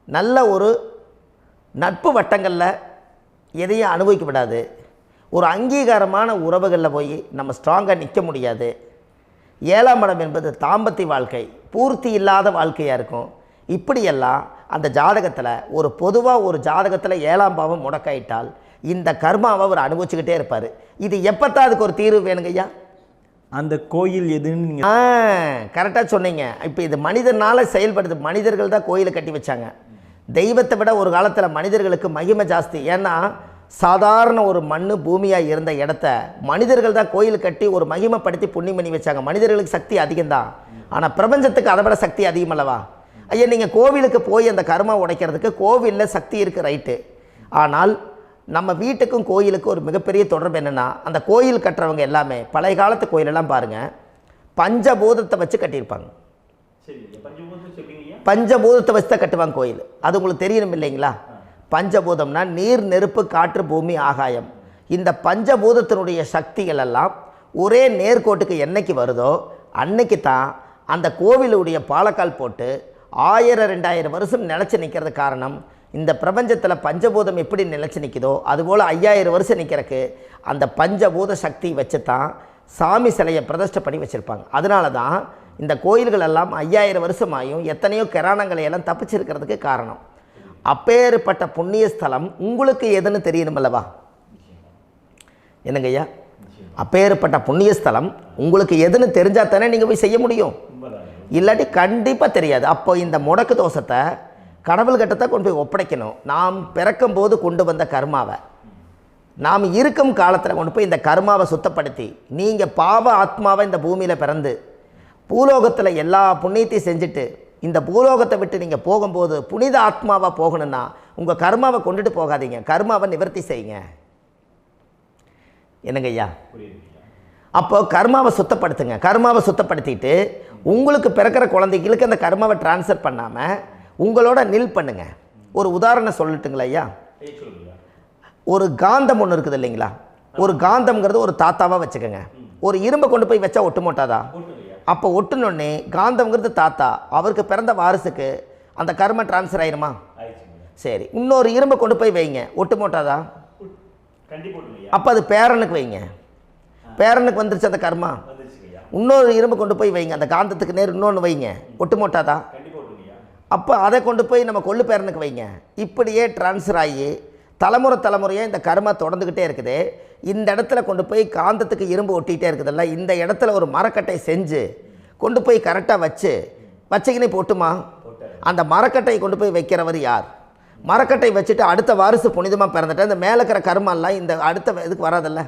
நல்ல ஒரு நட்பு வட்டங்களில் எதையும் அனுபவிக்க விடாது, ஒரு அங்கீகாரமான உறவுகளில் போய் நம்ம ஸ்ட்ராங்காக நிற்க முடியாது. 7ஆம் இடம் என்பது தாம்பத்திய வாழ்க்கை, பூர்த்தி இல்லாத வாழ்க்கையாக இருக்கும். இப்படியெல்லாம் அந்த ஜாதகத்தில் ஒரு பொதுவாக ஒரு ஜாதகத்தில் 7ஆம் பாவம் முடக்காயிட்டால் இந்த கர்மாவை அவர் அனுபவிச்சுக்கிட்டே இருப்பார். இது எப்போத்தான் அதுக்கு ஒரு தீர்வு வேணுங்கய்யா? அந்த கோயில் எதுன்னு நீங்கள் கரெக்டாக சொன்னீங்க. இப்போ இது மனிதனால் செயல்படுது. மனிதர்கள் தான் கோயிலை கட்டி வச்சாங்க. தெய்வத்தை விட ஒரு காலத்தில் மனிதர்களுக்கு மகிமை ஜாஸ்தி. ஏன்னா சாதாரண ஒரு மண் பூமியாக இருந்த இடத்த மனிதர்கள் தான் கோயில் கட்டி ஒரு மகிமைப்படுத்தி புண்ணியம் பண்ணி வச்சாங்க. மனிதர்களுக்கு சக்தி அதிகம்தான், ஆனால் பிரபஞ்சத்துக்கு அதை விட சக்தி அதிகம் அல்லவா? ஐயா, நீங்கள் கோவிலுக்கு போய் அந்த கர்மா உடைக்கிறதுக்கு கோவிலில் சக்தி இருக்குது, ரைட்டு. ஆனால் நம்ம வீட்டுக்கும் கோயிலுக்கும் ஒரு மிகப்பெரிய தொடர்பு என்னென்னா, அந்த கோயில் கட்டுறவங்க எல்லாமே பழைய காலத்து கோயிலெல்லாம் பாருங்கள், பஞ்சபூதத்தை வச்சு கட்டியிருப்பாங்க. பஞ்சபூதத்தை வச்சு தான் கட்டுவாங்க கோயில். அது உங்களுக்கு தெரியணும் இல்லைங்களா? பஞ்சபூதம்னா நீர், நெருப்பு, காற்று, பூமி, ஆகாயம். இந்த பஞ்சபூதத்தினுடைய சக்திகள் எல்லாம் ஒரே நேர்கோட்டுக்கு என்னைக்கு வருதோ அன்னைக்கு தான் அந்த கோவிலுடைய பாலக்கால் போட்டு 1000-2000 வருஷம் நிலச்சி நிற்கிறது. காரணம், இந்த பிரபஞ்சத்தில் பஞ்சபூதம் எப்படி நிலச்சி நிற்குதோ அதுபோல் 5000 வருஷம் நிற்கிறதுக்கு அந்த பஞ்சபூத சக்தி வச்சு தான் சாமி சிலையை பிரதிஷ்டை பண்ணி வச்சுருப்பாங்க. அதனால தான் இந்த கோயில்கள் எல்லாம் 5000 வருஷமாயும் எத்தனையோ கிராணங்களை எல்லாம் தப்பிச்சிருக்கிறதுக்கு காரணம். அப்பேற்பட்ட புண்ணிய ஸ்தலம் உங்களுக்கு எதுன்னு தெரியணும் அல்லவா? என்னங்க ஐயா? அப்பேற்பட்ட புண்ணிய ஸ்தலம் உங்களுக்கு எதுன்னு தெரிஞ்சால் தானே நீங்கள் போய் செய்ய முடியும், இல்லாட்டி கண்டிப்பாக தெரியாது. அப்போ இந்த முடக்கு தோஷத்தை கடவுள்கிட்ட கொண்டு போய் ஒப்படைக்கணும். நாம் பிறக்கும் போது கொண்டு வந்த கர்மாவை நாம் இருக்கும் காலத்தில் கொண்டு போய் இந்த கர்மாவை சுத்தப்படுத்தி, நீங்கள் பாவ ஆத்மாவை இந்த பூமியில் பிறந்து பூலோகத்தில் எல்லா புண்ணியத்தையும் செஞ்சுட்டு இந்த பூலோகத்தை விட்டு நீங்கள் போகும்போது புனித ஆத்மாவாக போகணுன்னா உங்கள் கர்மாவை கொண்டுட்டு போகாதீங்க, கர்மாவை நிவர்த்தி செய்யுங்க. என்னங்க ஐயா? அப்போ கர்மாவை சுத்தப்படுத்துங்க. கர்மாவை சுத்தப்படுத்திட்டு உங்களுக்கு பிறக்கிற குழந்தைகளுக்கு அந்த கர்மாவை டிரான்ஸ்ஃபர் பண்ணாமல் உங்களோட நில் பண்ணுங்க. ஒரு உதாரணம் சொல்லட்டுங்களா ஐயா? ஒரு காந்தம் ஒன்று இருக்குது இல்லைங்களா? ஒரு காந்தம்ங்கிறது ஒரு தாத்தாவாக வச்சுக்கோங்க. ஒரு இரும்பை கொண்டு போய் வச்சா ஒட்டு மோட்டாதா? அப்போ ஒட்டுனோடனே காந்தம்ங்கிறது தாத்தா, அவருக்கு பிறந்த வாரிசுக்கு அந்த கர்ம டிரான்ஸ்ஃபர் ஆயிருமா? சரி, இன்னொரு இரும்பை கொண்டு போய் வைங்க, ஒட்டு மோட்டாதா? அப்போ அது பேரனுக்கு வைங்க, பேரனுக்கு வந்துருச்சு அந்த கர்மா. இன்னொரு இரும்பை கொண்டு போய் வைங்க, அந்த காந்தத்துக்கு நேர் இன்னொன்று வைங்க, ஒட்டு மோட்டாதா? அப்போ அதை கொண்டு போய் நம்ம கொள்ளு பேரனுக்கு வைங்க. இப்படியே டிரான்ஸ்ஃபர் ஆகி தலைமுறையாக இந்த கர்மா தொடர்ந்துக்கிட்டே இருக்குது. இந்த இடத்துல கொண்டு போய் காந்தத்துக்கு இரும்பு ஒட்டிகிட்டே இருக்குதுல்ல, இந்த இடத்துல ஒரு மரக்கட்டை செஞ்சு கொண்டு போய் கரெக்டாக வச்சுக்கினே போட்டுமா? அந்த மரக்கட்டையை கொண்டு போய் வைக்கிறவர் யார்? மரக்கட்டை வச்சுட்டு அடுத்த வாரிசு புனிதமாக பிறந்துட்டு அந்த மேலே இருக்கிற கர்மாலாம் இந்த அடுத்த இதுக்கு வராதில்ல.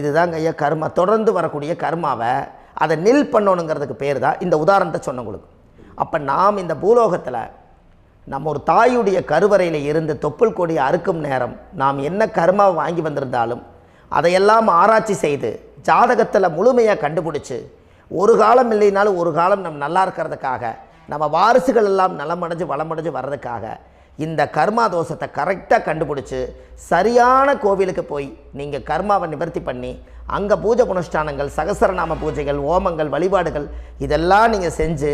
இதுதாங்க ஐயா கர்மா. தொடர்ந்து வரக்கூடிய கர்மாவை அதை நில் பண்ணணுங்கிறதுக்கு பேர் தான் இந்த உதாரணத்தை சொன்னவங்களுக்கு. அப்போ நாம் இந்த பூலோகத்தில் நம்ம ஒரு தாயுடைய கருவறையில் இருந்து தொப்புள் கொடி அறுக்கும் நேரம் நாம் என்ன கர்மாவை வாங்கி வந்திருந்தாலும் அதையெல்லாம் ஆராய்ச்சி செய்து ஜாதகத்தில் முழுமையாக கண்டுபிடிச்சி ஒரு காலம் இல்லைனாலும் ஒரு காலம் நம்ம நல்லா இருக்கிறதுக்காக, நம்ம வாரிசுகள் எல்லாம் நலமடைஞ்சு வளமடைஞ்சு வர்றதுக்காக இந்த கர்மா தோஷத்தை கரெக்டாக கண்டுபிடிச்சி சரியான கோவிலுக்கு போய் நீங்கள் கர்மாவை நிவர்த்தி பண்ணி அங்கே பூஜை புனஸ்தானங்கள், சகசரநாம பூஜைகள், ஓமங்கள், வழிபாடுகள் இதெல்லாம் நீங்கள் செஞ்சு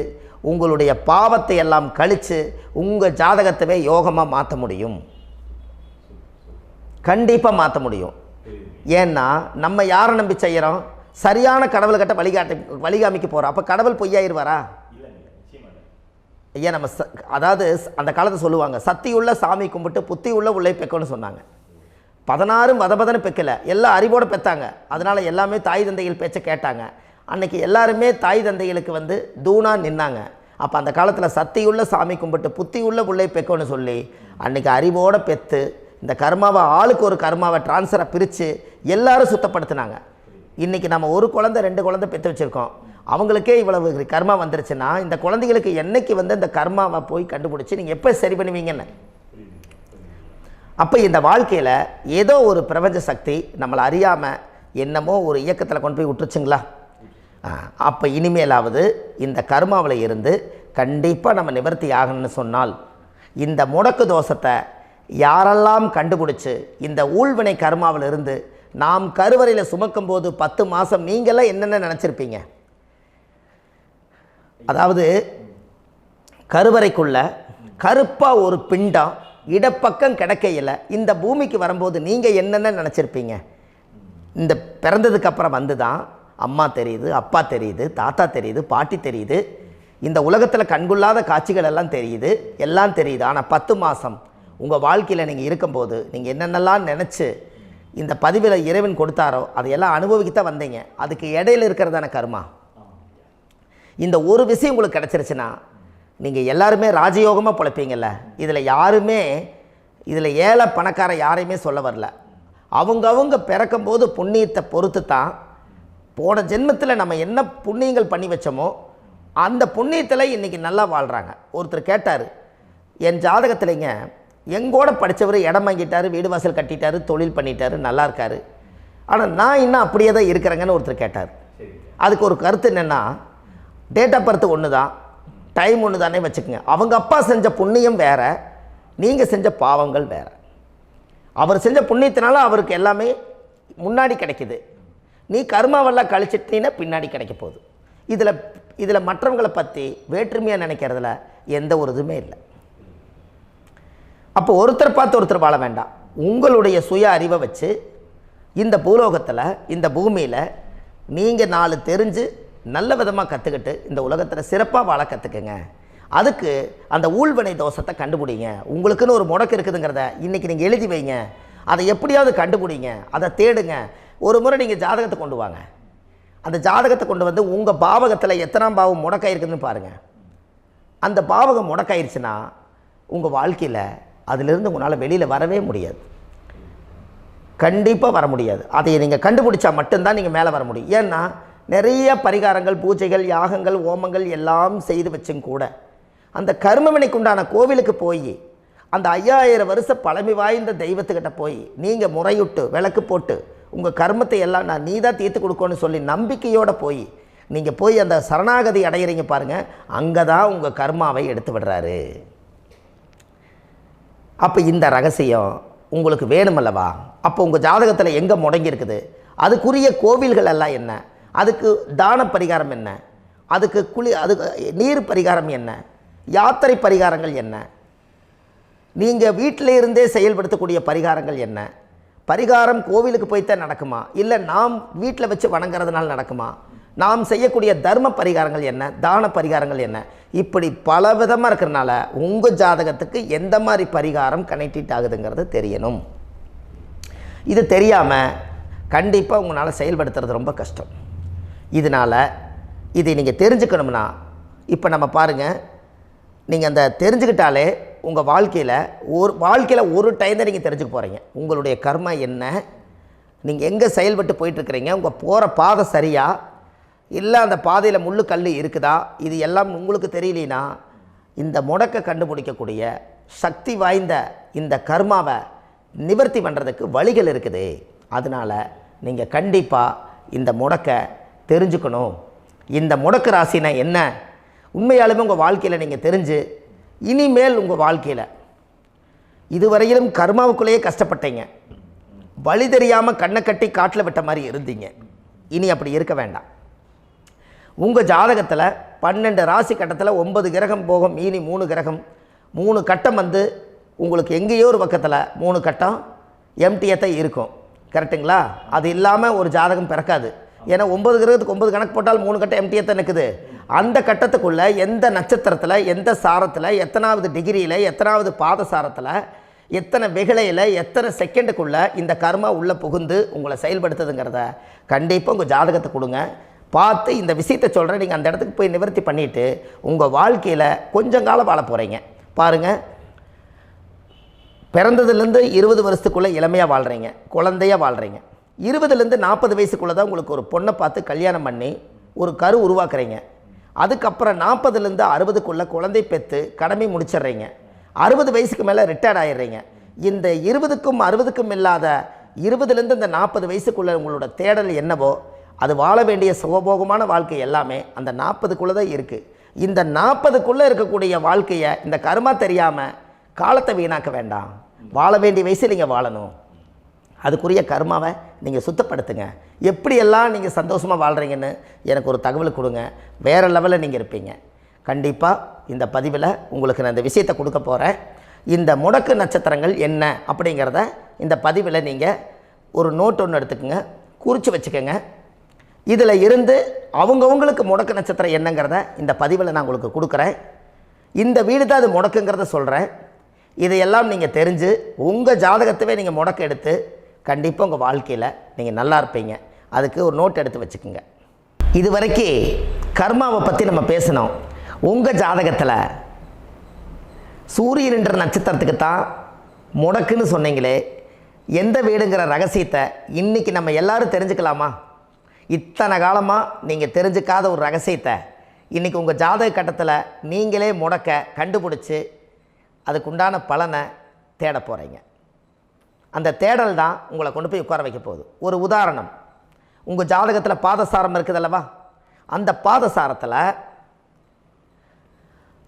உங்களுடைய பாவத்தை எல்லாம் கழித்து உங்கள் ஜாதகத்தவே யோகமாக மாற்ற முடியும். கண்டிப்பாக மாற்ற முடியும். ஏன்னா நம்ம யாரை நம்பி செய்கிறோம்? சரியான கடவுள்கிட்ட வழிகாமிக்க போகிறோம். அப்போ கடவுள் பொய்யாயிருவாரா? ஐயா நம்ம அதாவது அந்த காலத்தை சொல்லுவாங்க, சத்தியுள்ள சாமி கும்பிட்டு புத்தி உள்ள உள்ளே பெக்கணும்னு சொன்னாங்க. 16 வதபதன்னு பெக்கலை, எல்லாம் அறிவோடு பெற்றாங்க. அதனால் எல்லாமே தாய் தந்தைகள் பேச்சை கேட்டாங்க. அன்றைக்கி எல்லாருமே தாய் தந்தைகளுக்கு தூணாக நின்னாங்க. அப்போ அந்த காலத்தில் சத்தியுள்ள சாமி கும்பிட்டு புத்தி உள்ள உள்ளே பெக்கணும்னு சொல்லி அன்றைக்கி அறிவோடு பெற்று இந்த கர்மாவை ஆளுக்கு ஒரு கர்மாவை டிரான்ஸ்ஃபரை பிரித்து எல்லாரும் சுத்தப்படுத்தினாங்க. இன்றைக்கி நம்ம ஒரு குழந்தை 2 குழந்தை பெற்று வச்சுருக்கோம். அவங்களுக்கே இவ்வளவு கர்மா வந்துருச்சுன்னா இந்த குழந்தைகளுக்கு என்னைக்கு இந்த கர்மாவை போய் கண்டுபிடிச்சி நீங்கள் எப்போ சரி பண்ணுவீங்கன்னு. அப்போ இந்த வாழ்க்கையில் ஏதோ ஒரு பிரபஞ்ச சக்தி நம்மளை அறியாமல் என்னமோ ஒரு இயக்கத்தில் கொண்டு போய் விட்டுருச்சுங்களா? அப்போ இனிமேலாவது இந்த கர்மாவில் இருந்து கண்டிப்பாக நம்ம நிவர்த்தி ஆகணும்னு சொன்னால் இந்த முடக்கு தோஷத்தை யாரெல்லாம் கண்டுபிடிச்சி இந்த ஊழ்வினை கர்மாவில் இருந்து நாம் கருவறையில் சுமக்கும் போது 10 மாதம் நீங்களாம் என்னென்ன நினச்சிருப்பீங்க? அதாவது கருவறைக்குள்ள கருப்பாக ஒரு பிண்டம் இடப்பக்கம் கிடக்கையில் இந்த பூமிக்கு வரும்போது நீங்கள் என்னென்ன நினச்சிருப்பீங்க? இந்த பிறந்ததுக்கு அப்புறம் வந்து தான் அம்மா தெரியுது, அப்பா தெரியுது, தாத்தா தெரியுது, பாட்டி தெரியுது, இந்த உலகத்தில் கண்கொள்ளாத காட்சிகள் எல்லாம் தெரியுது, எல்லாம் தெரியுது. ஆனால் 10 மாதம் உங்கள் வாழ்க்கையில் நீங்கள் இருக்கும்போது நீங்கள் என்னென்னலாம் நினச்சி இந்த பதிவில் இறைவன் கொடுத்தாரோ அதையெல்லாம் அனுபவிக்கத்தான் வந்தீங்க. அதுக்கு இடையில இருக்கிறதான கர்மா. இந்த ஒரு விஷயம் உங்களுக்கு கிடச்சிருச்சுன்னா நீங்கள் எல்லாருமே ராஜயோகமாக பிழைப்பீங்கள்ல. இதில் ஏழை பணக்கார யாரையுமே சொல்ல வரல. அவங்க பிறக்கும்போது புண்ணியத்தை பொறுத்து தான் போன ஜென்மத்தில் நம்ம என்ன புண்ணியங்கள் பண்ணி வச்சோமோ அந்த புண்ணியத்தில் இன்றைக்கி நல்லா வாழ்கிறாங்க. ஒருத்தர் கேட்டார், என் ஜாதகத்தில்ங்க எங்கூட படித்தவர் இடம் வாங்கிட்டார், வீடு வாசல் கட்டிட்டார், தொழில் பண்ணிட்டார், நல்லா இருக்கார், ஆனால் நான் இன்னும் அப்படியே தான் இருக்கிறேங்கன்னு ஒருத்தர் கேட்டார். அதுக்கு ஒரு கருத்து என்னென்னா, டேட் ஆஃப் பர்த் ஒன்று தான், டைம் ஒன்று தானே வச்சுக்கோங்க. அவங்க அப்பா செஞ்ச புண்ணியம் வேறு, நீங்கள் செஞ்ச பாவங்கள் வேறு. அவர் செஞ்ச புண்ணியத்தினால அவருக்கு எல்லாமே முன்னாடி கிடைக்குது. நீ கர்மாவெல்லாம் கழிச்சிட்டீன்னா பின்னாடி கிடைக்க போகுது. இதில் மற்றவங்களை பற்றி வேற்றுமையாக நினைக்கிறதுல எந்த ஒரு இதுவுமே இல்லை. அப்போ ஒருத்தர் பார்த்து ஒருத்தர் வாழ வேண்டாம். உங்களுடைய சுய அறிவை வச்சு இந்த பூலோகத்தில் இந்த பூமியில் நீங்கள் 4 தெரிஞ்சு நல்ல விதமாக கற்றுக்கிட்டு இந்த உலகத்தில் சிறப்பாக வாழ கற்றுக்குங்க. அதுக்கு அந்த ஊழ்வினை தோஷத்தை கண்டுபிடிங்க. உங்களுக்குன்னு ஒரு முடக்கு இருக்குதுங்கிறத இன்றைக்கி நீங்கள் எழுதி வைங்க. அதை எப்படியாவது கண்டுபிடிங்க, அதை தேடுங்க. ஒரு முறை நீங்கள் ஜாதகத்தை கொண்டு வாங்க. அந்த ஜாதகத்தை கொண்டு வந்து உங்கள் பாவகத்தில் எத்தனாம் பாவம் முடக்காயிருக்குதுன்னு பாருங்கள். அந்த பாவகம் முடக்காயிருச்சுன்னா உங்கள் வாழ்க்கையில் அதிலிருந்து உங்களால் வெளியில் வரவே முடியாது, கண்டிப்பாக வர முடியாது. அதை நீங்கள் கண்டுபிடிச்சா மட்டும்தான் நீங்கள் மேலே வர முடியும். ஏன்னா நிறைய பரிகாரங்கள், பூஜைகள், யாகங்கள், ஓமங்கள் எல்லாம் செய்து வச்சும் கூட அந்த கர்மவினைக்கு உண்டான கோவிலுக்கு போய் அந்த 5000 வருஷ பழமை வாய்ந்த தெய்வத்துக்கிட்ட போய் நீங்கள் முறையிட்டு விளக்கு போட்டு உங்கள் கர்மத்தை எல்லாம் நான் நீ தான் தீர்த்து கொடுக்கணும்னு சொல்லி நம்பிக்கையோடு நீங்கள் போய் அந்த சரணாகதி அடையிறீங்க பாருங்கள், அங்கே தான் உங்கள் கர்மாவை எடுத்து விடுறாரு. அப்போ இந்த ரகசியம் உங்களுக்கு வேணுமல்லவா? அப்போ உங்கள் ஜாதகத்தில் எங்கே முடங்கி அதுக்குரிய கோவில்கள் எல்லாம் என்ன, அதுக்கு தான பரிகாரம் என்ன, அதுக்கு நீர் பரிகாரம் என்ன, யாத்திரை பரிகாரங்கள் என்ன, நீங்கள் வீட்டில் இருந்தே செயல்படுத்தக்கூடிய பரிகாரங்கள் என்ன, பரிகாரம் கோவிலுக்கு போய்த்தான் நடக்குமா, இல்லை நாம் வீட்டில் வச்சு வணங்குறதுனால நடக்குமா, நாம் செய்யக்கூடிய தர்ம பரிகாரங்கள் என்ன, தான பரிகாரங்கள் என்ன, இப்படி பல விதமாக இருக்கிறனால உங்கள் ஜாதகத்துக்கு எந்த மாதிரி பரிகாரம் கனெக்ட் ஆகுதுங்கிறது தெரியணும். இது தெரியாமல் கண்டிப்பாக உங்களால் செயல்படுத்துறது ரொம்ப கஷ்டம். இதனால் இதை நீங்கள் தெரிஞ்சுக்கணும்னா இப்போ நம்ம பாருங்கள், நீங்கள் அந்த தெரிஞ்சுக்கிட்டாலே உங்கள் வாழ்க்கையில் ஒரு டைம் தான் நீங்கள் தெரிஞ்சுக்க போகிறீங்க. உங்களுடைய கர்மா என்ன, நீங்கள் எங்கே செயல்பட்டு போயிட்டுருக்கிறீங்க, உங்கள் போகிற பாதை சரியா இல்லை அந்த பாதையில் முள்ளு கல் இருக்குதா, இது எல்லாம் உங்களுக்கு தெரியலனா இந்த முடக்கை கண்டுபிடிக்கக்கூடிய சக்தி வாய்ந்த இந்த கர்மாவை நிவர்த்தி பண்ணுறதுக்கு வழிகள் இருக்குது. அதனால் நீங்கள் கண்டிப்பாக இந்த முடக்கை தெரிஞ்சுக்கணும். இந்த முடக்கு ராசினா என்ன உண்மையாலுமே உங்கள் வாழ்க்கையில் நீங்கள் தெரிஞ்சு இனிமேல் உங்கள் வாழ்க்கையில் இதுவரையிலும் கர்மாவுக்குள்ளேயே கஷ்டப்பட்டீங்க, வழி தெரியாமல் கண்ணை கட்டி காட்டில் விட்ட மாதிரி இருந்தீங்க. இனி அப்படி இருக்க வேண்டாம். உங்கள் ஜாதகத்தில் 12 ராசி கட்டத்தில் 9 கிரகம் போகும், மீனி 3 கிரகம், 3 கட்டம் உங்களுக்கு எங்கேயோ ஒரு பக்கத்தில் 3 கட்டம் எம்டியாக தான் இருக்கும். கரெக்டுங்களா? அது இல்லாமல் ஒரு ஜாதகம் பிறக்காது. ஏன்னா 9 கிரகத்துக்கு 9 கணக்கு போட்டால் 3 கட்டம் எம்டியாக தான் நிற்குது. அந்த கட்டத்துக்குள்ளே எந்த நட்சத்திரத்தில், எந்த சாரத்தில், எத்தனாவது டிகிரியில், எத்தனாவது பாதசாரத்தில், எத்தனை வெகுளையில், எத்தனை செகண்டுக்குள்ளே இந்த கர்மா உள்ளே புகுந்து உங்களை செயல்படுத்துதுங்கிறத கண்டிப்பாக உங்கள் ஜாதகத்தை கொடுங்க. பார்த்து இந்த விஷயத்தை சொல்கிறேன், நீங்கள் அந்த இடத்துக்கு போய் நிவர்த்தி பண்ணிவிட்டு உங்கள் வாழ்க்கையில் கொஞ்சம் காலம் வாழ போகிறீங்க. பாருங்கள், பிறந்ததுலேருந்து 20 வருஷத்துக்குள்ளே இளமையாக வாழ்கிறீங்க, குழந்தையாக வாழ்கிறீங்க. 20லேருந்து 40 வயசுக்குள்ளே தான் உங்களுக்கு ஒரு பொண்ணை பார்த்து கல்யாணம் பண்ணி ஒரு கரு உருவாக்குறீங்க. அதுக்கப்புறம் 40லேருந்து 60க்குள்ளே குழந்தை பெற்று கடமை முடிச்சிடுறீங்க. 60 வயசுக்கு மேலே ரிட்டையர்ட் ஆகிடுறீங்க. இந்த 20க்கும் 60க்கும் இல்லாத 20லேருந்து இந்த 40 வயசுக்குள்ளே உங்களோட தேடல் என்னவோ அது வாழ வேண்டிய சுகபோகமான வாழ்க்கை எல்லாமே அந்த 40க்குள்ளே தான் இருக்குது. இந்த 40க்குள்ளே இருக்கக்கூடிய வாழ்க்கையை இந்த கர்மா தெரியாமல் காலத்தை வீணாக்க வேண்டாம். வாழ வேண்டிய வயசில் நீங்கள் வாழணும். அதுக்குரிய கர்மாவை நீங்கள் சுத்தப்படுத்துங்க. எப்படியெல்லாம் நீங்கள் சந்தோஷமாக வாழ்கிறீங்கன்னு எனக்கு ஒரு தகவல் கொடுங்க. வேறு லெவலில் நீங்கள் இருப்பீங்க. கண்டிப்பாக இந்த பதிவில் உங்களுக்கு நான் இந்த விஷயத்தை கொடுக்க போகிறேன். இந்த முடக்கு நட்சத்திரங்கள் என்ன அப்படிங்கிறத இந்த பதிவில் நீங்கள் ஒரு நோட் ஒன்று எடுத்துக்கோங்க, குறித்து வச்சுக்கோங்க. இதில் இருந்து அவங்கவுங்களுக்கு முடக்கு நட்சத்திரம் என்னங்கிறத இந்த பதிவில் நான் உங்களுக்கு கொடுக்குறேன். இந்த வீடு தான் அது முடக்குங்கிறத சொல்கிறேன். இதையெல்லாம் நீங்கள் தெரிஞ்சு உங்கள் ஜாதகத்தவே நீங்கள் முடக்கு எடுத்து கண்டிப்பாக உங்கள் வாழ்க்கையில் நீங்கள் நல்லா இருப்பீங்க. அதுக்கு ஒரு நோட் எடுத்து வச்சுக்கோங்க. இது வரைக்கும் கர்மாவை பற்றி நம்ம பேசினோம். உங்கள் ஜாதகத்தில் சூரியன் என்ற நட்சத்திரத்துக்கு தான் முடக்குன்னு சொன்னீங்களே, எந்த வீடுங்கிற ரகசியத்தை இன்றைக்கி நம்ம எல்லோரும் தெரிஞ்சுக்கலாமா? இத்தனை காலமாக நீங்கள் தெரிஞ்சுக்காத ஒரு ரகசியத்தை இன்றைக்கி உங்கள் ஜாதக கட்டத்தில் நீங்களே முடக்க கண்டுபிடிச்சி அதுக்குண்டான பலனை தேட போகிறீங்க. அந்த தேடல் தான் உங்களை கொண்டு போய் உட்கார வைக்க போகுது. ஒரு உதாரணம், உங்கள் ஜாதகத்தில் பாதசாரம் இருக்குது அல்லவா? அந்த பாதசாரத்தில்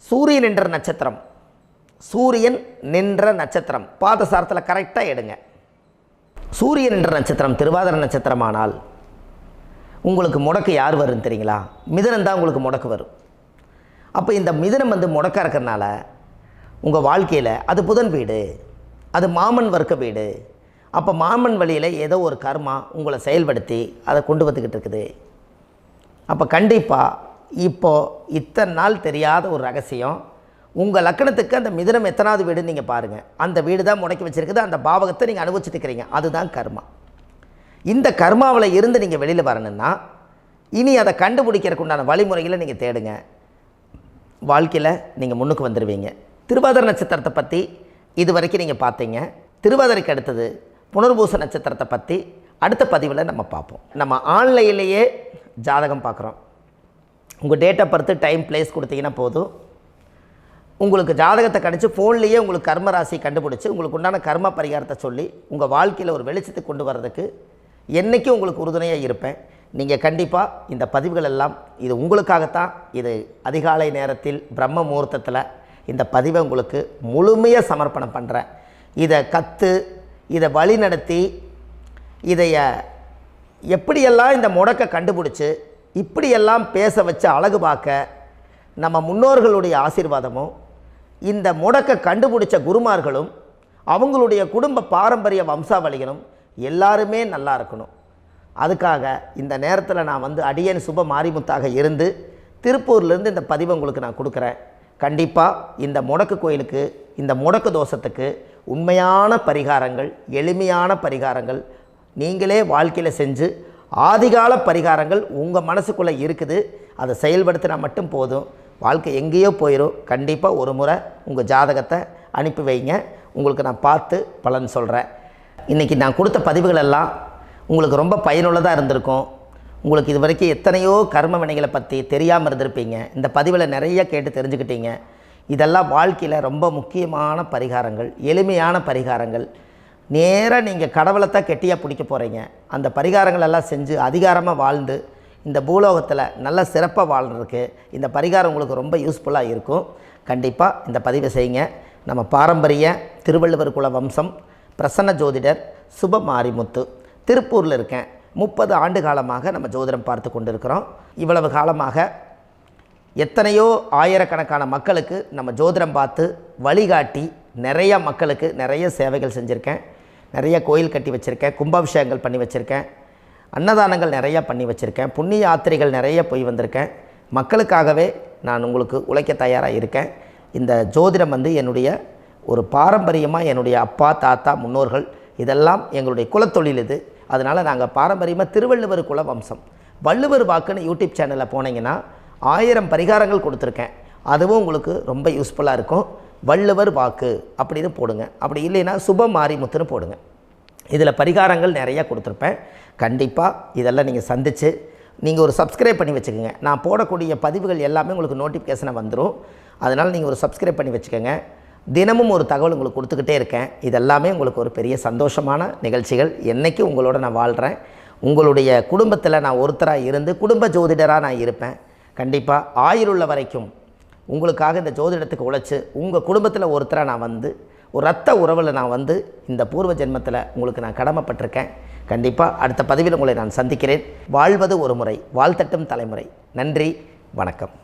சூரியன் என்ற நட்சத்திரம், சூரியன் நின்ற நட்சத்திரம் பாதசாரத்தில் கரெக்டாக எடுங்க. சூரியன் என்ற நட்சத்திரம் திருவாதிரை நட்சத்திரமானால் உங்களுக்கு முடக்கு யார் வரும்னு தெரியுங்களா? மிதுனம் தான் உங்களுக்கு முடக்கு வரும். அப்போ இந்த மிதுனம் முடக்க இருக்கிறனால உங்கள் வாழ்க்கையில் அது புதன் வீடு, அது மாமன் வர்க்க வீடு. அப்போ மாமன் வழியில் ஏதோ ஒரு கர்மா உங்களை செயல்படுத்தி அதை கொண்டு வந்துக்கிட்டு இருக்குது. அப்போ கண்டிப்பாக இப்போது இத்தனை நாள் தெரியாத ஒரு ரகசியம், உங்கள் லக்கணத்துக்கு அந்த மிதுனம் எத்தனாவது வீடுன்னு நீங்கள் பாருங்கள். அந்த வீடு தான் முடக்கி வச்சுருக்குது. அந்த பாவகத்தை நீங்கள் அனுபவிச்சுட்டு இருக்கிறீங்க. அதுதான் கர்மா. இந்த கர்மாவில் இருந்து நீங்கள் வெளியில் வரணுன்னா இனி அதை கண்டுபிடிக்கிறதுக்கு உண்டான வழிமுறைகளை நீங்கள் தேடுங்க. வாழ்க்கையில் நீங்கள் முன்னுக்கு வந்துடுவீங்க. திருவாதிரை நட்சத்திரத்தை பற்றி இது வரைக்கும் நீங்கள் பார்த்தீங்க. திருவாதிரைக்கு அடுத்தது புனர்பூச நட்சத்திரத்தை பற்றி அடுத்த பதிவில் நம்ம பார்ப்போம். நம்ம ஆன்லைன்லேயே ஜாதகம் பார்க்குறோம். உங்கள் date of birth, time, place கொடுத்தீங்கன்னா போதும். உங்களுக்கு ஜாதகத்தை கணிச்சு ஃபோன்லேயே உங்களுக்கு கர்ம ராசி கண்டுபிடிச்சி உங்களுக்கு உண்டான கர்ம பரிகாரத்தை சொல்லி உங்கள் வாழ்க்கையில் ஒரு வெளிச்சத்தை கொண்டு வர்றதுக்கு என்றைக்கும் உங்களுக்கு உறுதுணையாக இருப்பேன். நீங்கள் கண்டிப்பாக இந்த பதிவுகள் எல்லாம் இது உங்களுக்காகத்தான். இது அதிகாலை நேரத்தில் பிரம்ம முகூர்த்தத்தில் இந்த பதிவை உங்களுக்கு முழுமையாக சமர்ப்பணம் பண்ணுறேன். இதை கற்று இதை வழி நடத்தி இதைய எப்படியெல்லாம் இந்த முடக்கை கண்டுபிடிச்சி இப்படியெல்லாம் பேச வச்சு அழகு பார்க்க நம்ம முன்னோர்களுடைய ஆசீர்வாதமும் இந்த முடக்கை கண்டுபிடிச்ச குருமார்களும் அவங்களுடைய குடும்ப பாரம்பரிய வம்சாவளிகளும் எல்லாருமே நல்லா இருக்கணும். அதுக்காக இந்த நேரத்தில் நான் அடியேன் சுப மாரிமுத்தாக இருந்து திருப்பூர்லேருந்து இந்த பதிவை உங்களுக்கு நான் கொடுக்குறேன். கண்டிப்பாக இந்த முடக்கு கோயிலுக்கு, இந்த முடக்கு தோஷத்துக்கு உண்மையான பரிகாரங்கள், எளிமையான பரிகாரங்கள் நீங்களே வாழ்க்கையில் செஞ்சு ஆதிகால பரிகாரங்கள் உங்கள் மனசுக்குள்ளே இருக்குது. அதை செயல்படுத்தினா மட்டும் போதும். வாழ்க்கை எங்கேயோ போயிடும். கண்டிப்பாக ஒரு முறை உங்கள் ஜாதகத்தை அனுப்பி வைங்க. உங்களுக்கு நான் பார்த்து பலன் சொல்கிறேன். இன்றைக்கி நான் கொடுத்த பதிவுகள் எல்லாம் உங்களுக்கு ரொம்ப பயனுள்ளதாக இருந்திருக்கும். உங்களுக்கு இது வரைக்கும் எத்தனையோ கர்ம வினைகளை பற்றி தெரியாமல் இருந்திருப்பீங்க. இந்த பதிவில் நிறைய கேட்டு தெரிஞ்சுக்கிட்டீங்க. இதெல்லாம் வாழ்க்கையில் ரொம்ப முக்கியமான பரிகாரங்கள், எளிமையான பரிகாரங்கள். நேராக நீங்கள் கடவுளைத்தான் கெட்டியாக பிடிக்க போகிறீங்க. அந்த பரிகாரங்கள் எல்லாம் செஞ்சு அதிகாரமாக வாழ்ந்து இந்த பூலோகத்தில் நல்ல சிறப்பாக வாழ்கிறதுக்கு இந்த பரிகாரம் உங்களுக்கு ரொம்ப யூஸ்ஃபுல்லாக இருக்கும். கண்டிப்பாக இந்த பதிவை செய்யுங்க. நம்ம பாரம்பரிய திருவள்ளுவர் குல வம்சம், பிரசன்ன ஜோதிடர் சுப மாரிமுத்து, திருப்பூரில் இருக்கேன். 30 ஆண்டு காலமாக நம்ம ஜோதிடம் பார்த்து கொண்டு இருக்கிறோம். இவ்வளவு காலமாக எத்தனையோ ஆயிரக்கணக்கான மக்களுக்கு நம்ம ஜோதிடம் பார்த்து வழிகாட்டி நிறைய மக்களுக்கு நிறைய சேவைகள் செஞ்சுருக்கேன். நிறைய கோயில் கட்டி வச்சுருக்கேன், கும்பாபிஷேகங்கள் பண்ணி வச்சுருக்கேன், அன்னதானங்கள் நிறையா பண்ணி வச்சுருக்கேன், புண்ணிய யாத்திரைகள் நிறைய போய் வந்திருக்கேன். மக்களுக்காகவே நான் உங்களுக்கு உழைக்க தயாராக இருக்கேன். இந்த ஜோதிடம் என்னுடைய ஒரு பாரம்பரியமாக என்னுடைய அப்பா, தாத்தா, முன்னோர்கள் இதெல்லாம் எங்களுடைய குலத்தொழில் இது. அதனால் நாங்கள் பாரம்பரியமாக திருவள்ளுவர் குல வம்சம். வள்ளுவர் வாக்குன்னு யூடியூப் சேனலில் போனீங்கன்னா 1000 பரிகாரங்கள் கொடுத்துருக்கேன். அதுவும் உங்களுக்கு ரொம்ப யூஸ்ஃபுல்லாக இருக்கும். வள்ளுவர் வாக்கு அப்படின்னு போடுங்க. அப்படி இல்லைன்னா சுப மாரிமுத்துன்னு போடுங்க. இதில் பரிகாரங்கள் நிறையா கொடுத்துருப்பேன். கண்டிப்பாக இதெல்லாம் நீங்கள் சந்தித்து நீங்கள் ஒரு சப்ஸ்கிரைப் பண்ணி வச்சுக்கோங்க. நான் போடக்கூடிய பதிவுகள் எல்லாமே உங்களுக்கு நோட்டிஃபிகேஷனை வந்துடும். அதனால் நீங்கள் ஒரு சப்ஸ்கிரைப் பண்ணி வச்சுக்கோங்க. தினமும் ஒரு தகவல் உங்களுக்கு கொடுத்துக்கிட்டே இருக்கேன். இதெல்லாமே உங்களுக்கு ஒரு பெரிய சந்தோஷமான நிகழ்ச்சிகள். என்றைக்கும் உங்களோட நான் வாழ்கிறேன். உங்களுடைய குடும்பத்தில் நான் ஒருத்தராக இருந்து குடும்ப ஜோதிடராக நான் இருப்பேன். கண்டிப்பாக ஆயுளுள்ள வரைக்கும் உங்களுக்காக இந்த ஜோதிடத்துக்கு உழைச்சி உங்கள் குடும்பத்தில் ஒருத்தராக நான் வந்து ஒரு ரத்த உறவில் நான் வந்து இந்த பூர்வ ஜென்மத்தில் உங்களுக்கு நான் கடமைப்பட்டிருக்கேன். கண்டிப்பாக அடுத்த பதிவில் உங்களை நான் சந்திக்கிறேன். வாழ்வது ஒரு முறை, வாழ்த்தட்டும் தலைமுறை. நன்றி, வணக்கம்.